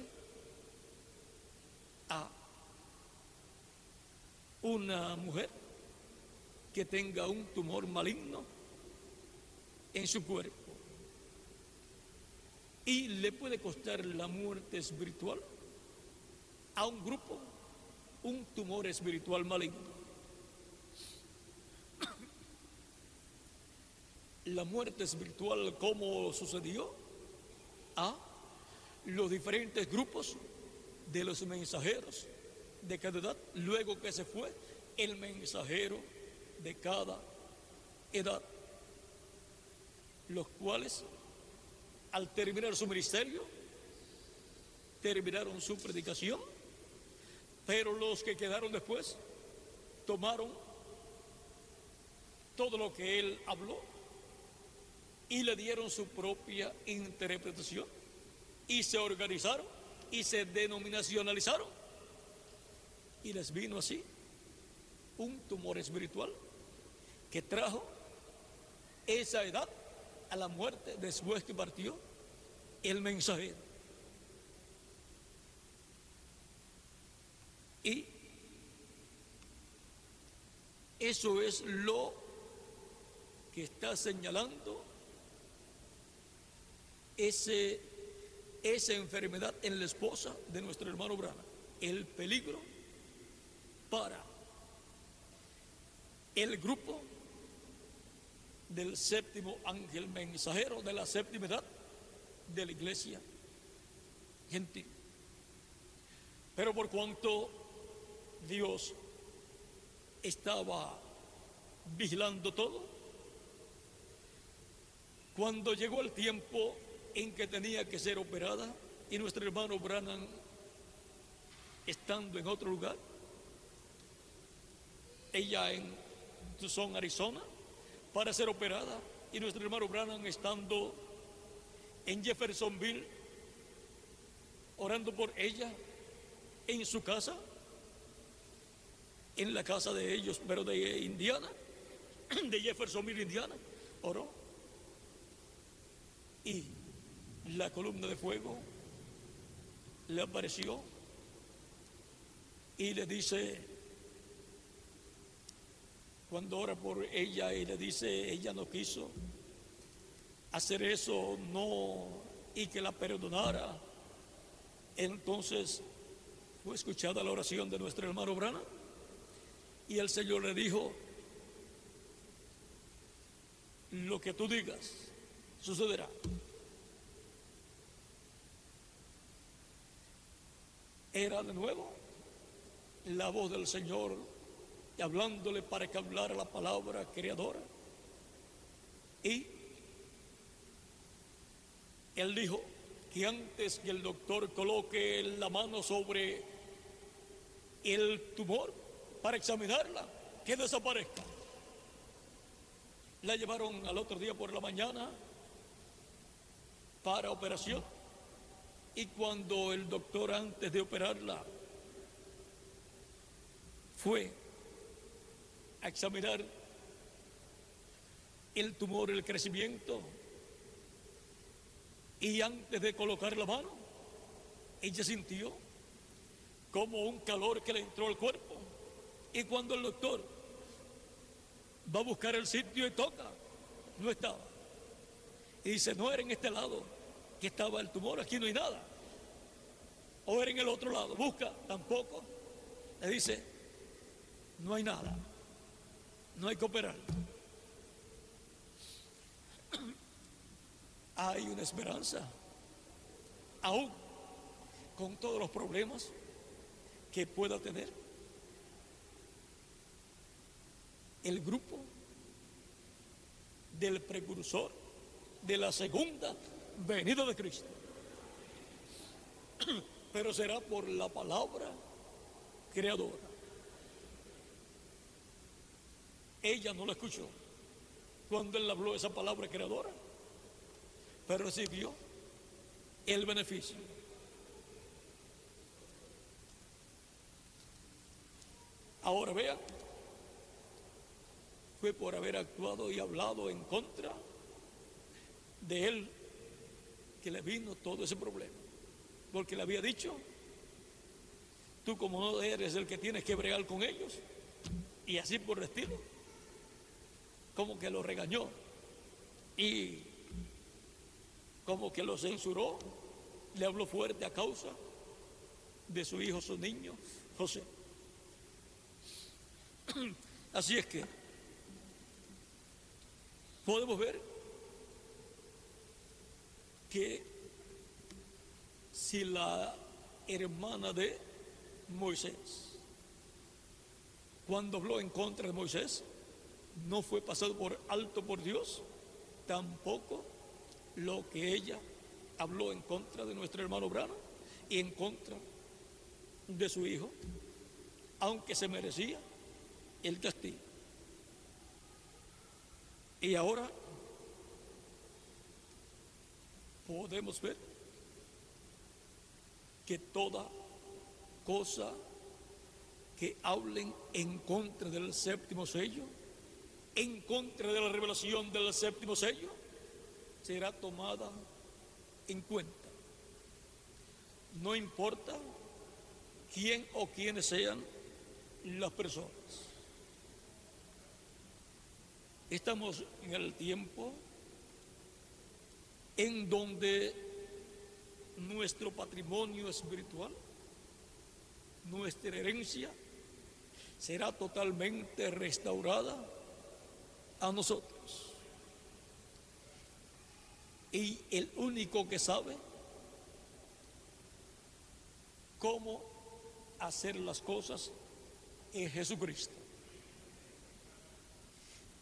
a una mujer que tenga un tumor maligno en su cuerpo. Y le puede costar la muerte espiritual a un grupo, un tumor espiritual maligno. La muerte espiritual, ¿cómo sucedió? A los diferentes grupos de los mensajeros de cada edad, luego que se fue el mensajero de cada edad, los cuales al terminar su ministerio terminaron su predicación, pero los que quedaron después tomaron todo lo que él habló y le dieron su propia interpretación y se organizaron y se denominacionalizaron, y les vino así un tumor espiritual que trajo esa edad a la muerte después que partió el mensajero. Y eso es lo que está señalando esa enfermedad en la esposa de nuestro hermano Branham. El peligro para el grupo del séptimo ángel mensajero de la séptima edad de la iglesia gentil. Pero por cuanto Dios estaba vigilando todo, cuando llegó el tiempo en que tenía que ser operada y nuestro hermano Branham estando en otro lugar, ella en Tucson, Arizona, para ser operada, y nuestro hermano Branham estando en Jeffersonville, orando por ella en su casa, en la casa de ellos, pero de Indiana, de Jeffersonville, Indiana, oró, y la columna de fuego le apareció y le dice, cuando ora por ella y le dice, ella no quiso hacer eso, no, y que la perdonara, entonces fue escuchada la oración de nuestro hermano Branham y el Señor le dijo, lo que tú digas sucederá. Era de nuevo la voz del Señor hablándole para que hablara la palabra creadora. Y él dijo que antes que el doctor coloque la mano sobre el tumor para examinarla, que desaparezca. La llevaron al otro día por la mañana para operación, y cuando el doctor antes de operarla fue a examinar el tumor, el crecimiento, y antes de colocar la mano, ella sintió como un calor que le entró al cuerpo, y cuando el doctor va a buscar el sitio y toca, no estaba, y dice, no era en este lado que estaba el tumor, aquí no hay nada, o era en el otro lado, busca, tampoco, le dice, no hay nada, no hay que operar. Hay una esperanza, aún con todos los problemas que pueda tener el grupo del precursor de la segunda venida de Cristo. Pero será por la palabra creadora. Ella no la escuchó cuando él habló esa palabra creadora, pero recibió el beneficio. Ahora vean, fue por haber actuado y hablado en contra de él que le vino todo ese problema, porque le había dicho, tú como no eres el que tienes que bregar con ellos, y así por el estilo, como que lo regañó y como que lo censuró, le habló fuerte a causa de su hijo, su niño, José. Así es que podemos ver que si la hermana de Moisés, cuando habló en contra de Moisés, no fue pasado por alto por Dios, tampoco lo que ella habló en contra de nuestro hermano Branham y en contra de su hijo, aunque se merecía el castigo. Y ahora podemos ver que toda cosa que hablen en contra del séptimo sello, en contra de la revelación del séptimo sello, será tomada en cuenta. No importa quién o quiénes sean las personas. Estamos en el tiempo en donde nuestro patrimonio espiritual, nuestra herencia, será totalmente restaurada a nosotros. Y el único que sabe cómo hacer las cosas es Jesucristo.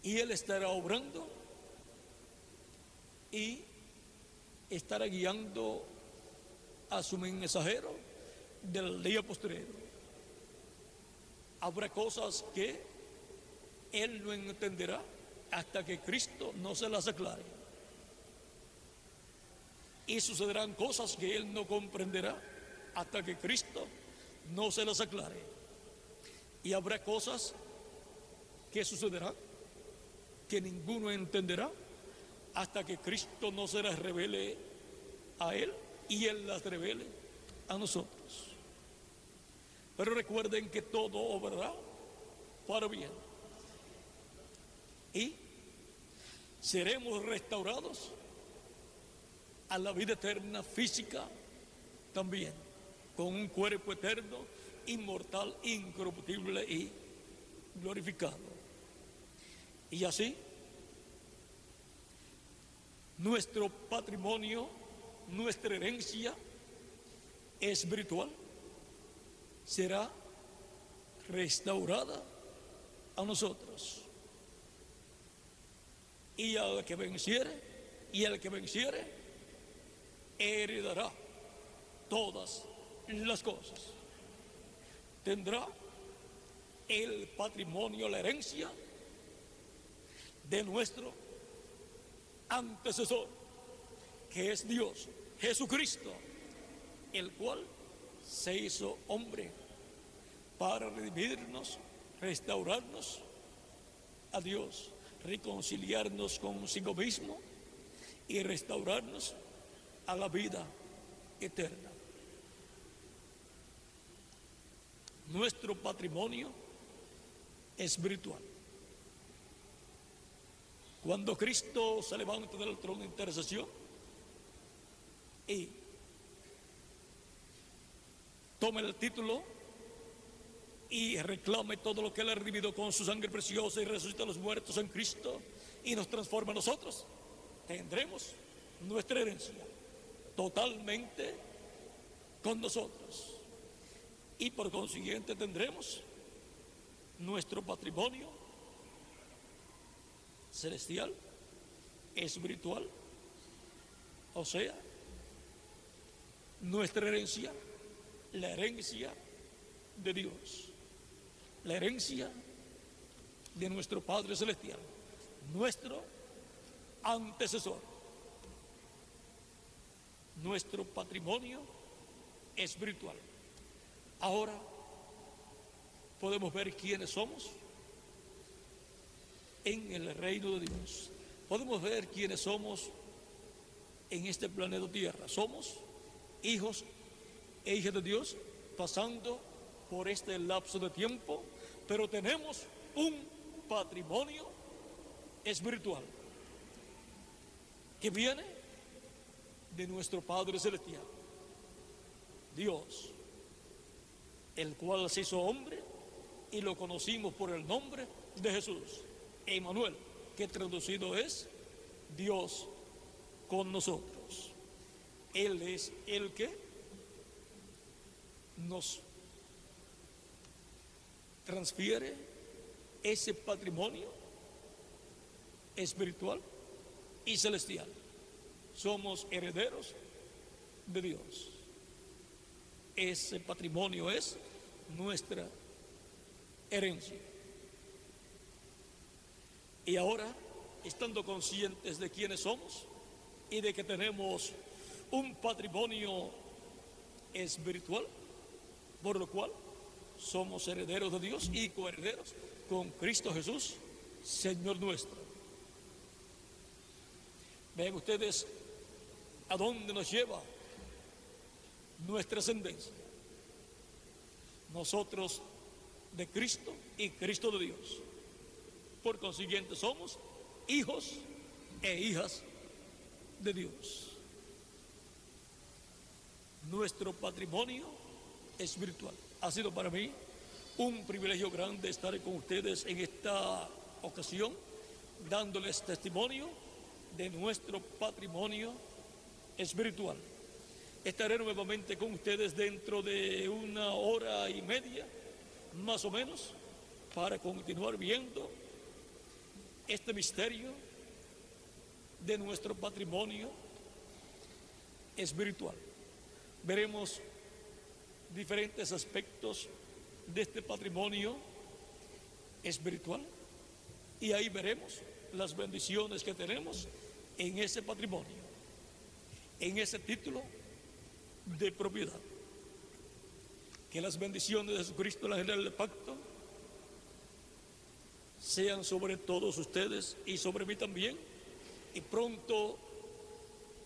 Y Él estará obrando y estará guiando a su mensajero del día postrero. Habrá cosas que Él no entenderá hasta que Cristo no se las aclare. Y sucederán cosas que Él no comprenderá hasta que Cristo no se las aclare. Y habrá cosas que sucederán que ninguno entenderá hasta que Cristo no se las revele a Él y Él las revele a nosotros. Pero recuerden que todo obrará para bien. Y seremos restaurados a la vida eterna física también, con un cuerpo eterno, inmortal, incorruptible y glorificado. Y así, nuestro patrimonio, nuestra herencia espiritual será restaurada a nosotros. Y al que venciere, heredará todas las cosas. Tendrá el patrimonio, la herencia de nuestro antecesor, que es Dios, Jesucristo, el cual se hizo hombre para redimirnos, restaurarnos a Dios, reconciliarnos consigo mismo y restaurarnos a la vida eterna. Nuestro patrimonio espiritual. Cuando Cristo se levante del trono de intercesión y tome el título y reclame todo lo que Él ha redimido con su sangre preciosa y resucita a los muertos en Cristo y nos transforma a nosotros, tendremos nuestra herencia totalmente con nosotros y por consiguiente tendremos nuestro patrimonio celestial, espiritual, o sea, nuestra herencia, la herencia de Dios, la herencia de nuestro Padre Celestial, nuestro antecesor, nuestro patrimonio espiritual. Ahora podemos ver quiénes somos en el reino de Dios. Podemos ver quiénes somos en este planeta Tierra. Somos hijos e hijas de Dios pasando por este lapso de tiempo, pero tenemos un patrimonio espiritual que viene de nuestro Padre Celestial, Dios, el cual se hizo hombre y lo conocimos por el nombre de Jesús, Emmanuel, que traducido es Dios con nosotros. Él es el que nos transfiere ese patrimonio espiritual y celestial. Somos herederos de Dios. Ese patrimonio es nuestra herencia. Y ahora, estando conscientes de quiénes somos y de que tenemos un patrimonio espiritual, por lo cual somos herederos de Dios y coherederos con Cristo Jesús, Señor nuestro. Vean ustedes a dónde nos lleva nuestra ascendencia. Nosotros de Cristo y Cristo de Dios. Por consiguiente somos hijos e hijas de Dios. Nuestro patrimonio espiritual. Ha sido para mí un privilegio grande estar con ustedes en esta ocasión, dándoles testimonio de nuestro patrimonio espiritual. Estaré nuevamente con ustedes dentro de 1 hora y media, más o menos, para continuar viendo este misterio de nuestro patrimonio espiritual. Veremos diferentes aspectos de este patrimonio espiritual y ahí veremos las bendiciones que tenemos en ese patrimonio, en ese título de propiedad. Que las bendiciones de Jesucristo, la general del pacto, sean sobre todos ustedes y sobre mí también, y pronto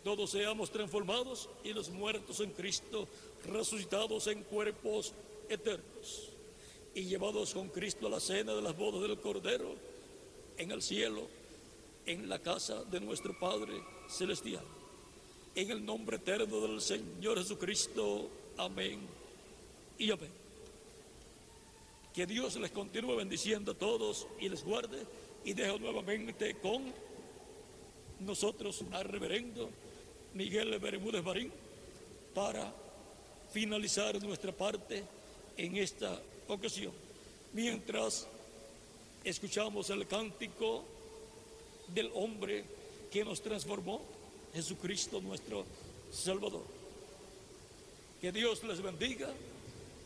todos seamos transformados y los muertos en Cristo resucitados en cuerpos eternos y llevados con Cristo a la cena de las bodas del Cordero en el cielo, en la casa de nuestro Padre Celestial. En el nombre eterno del Señor Jesucristo. Amén y amén. Que Dios les continúe bendiciendo a todos y les guarde, y dejo nuevamente con nosotros al reverendo Miguel Bermúdez Marín para finalizar nuestra parte en esta ocasión, mientras escuchamos el cántico del hombre que nos transformó, Jesucristo nuestro Salvador. Que Dios les bendiga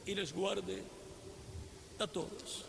y les guarde a todos.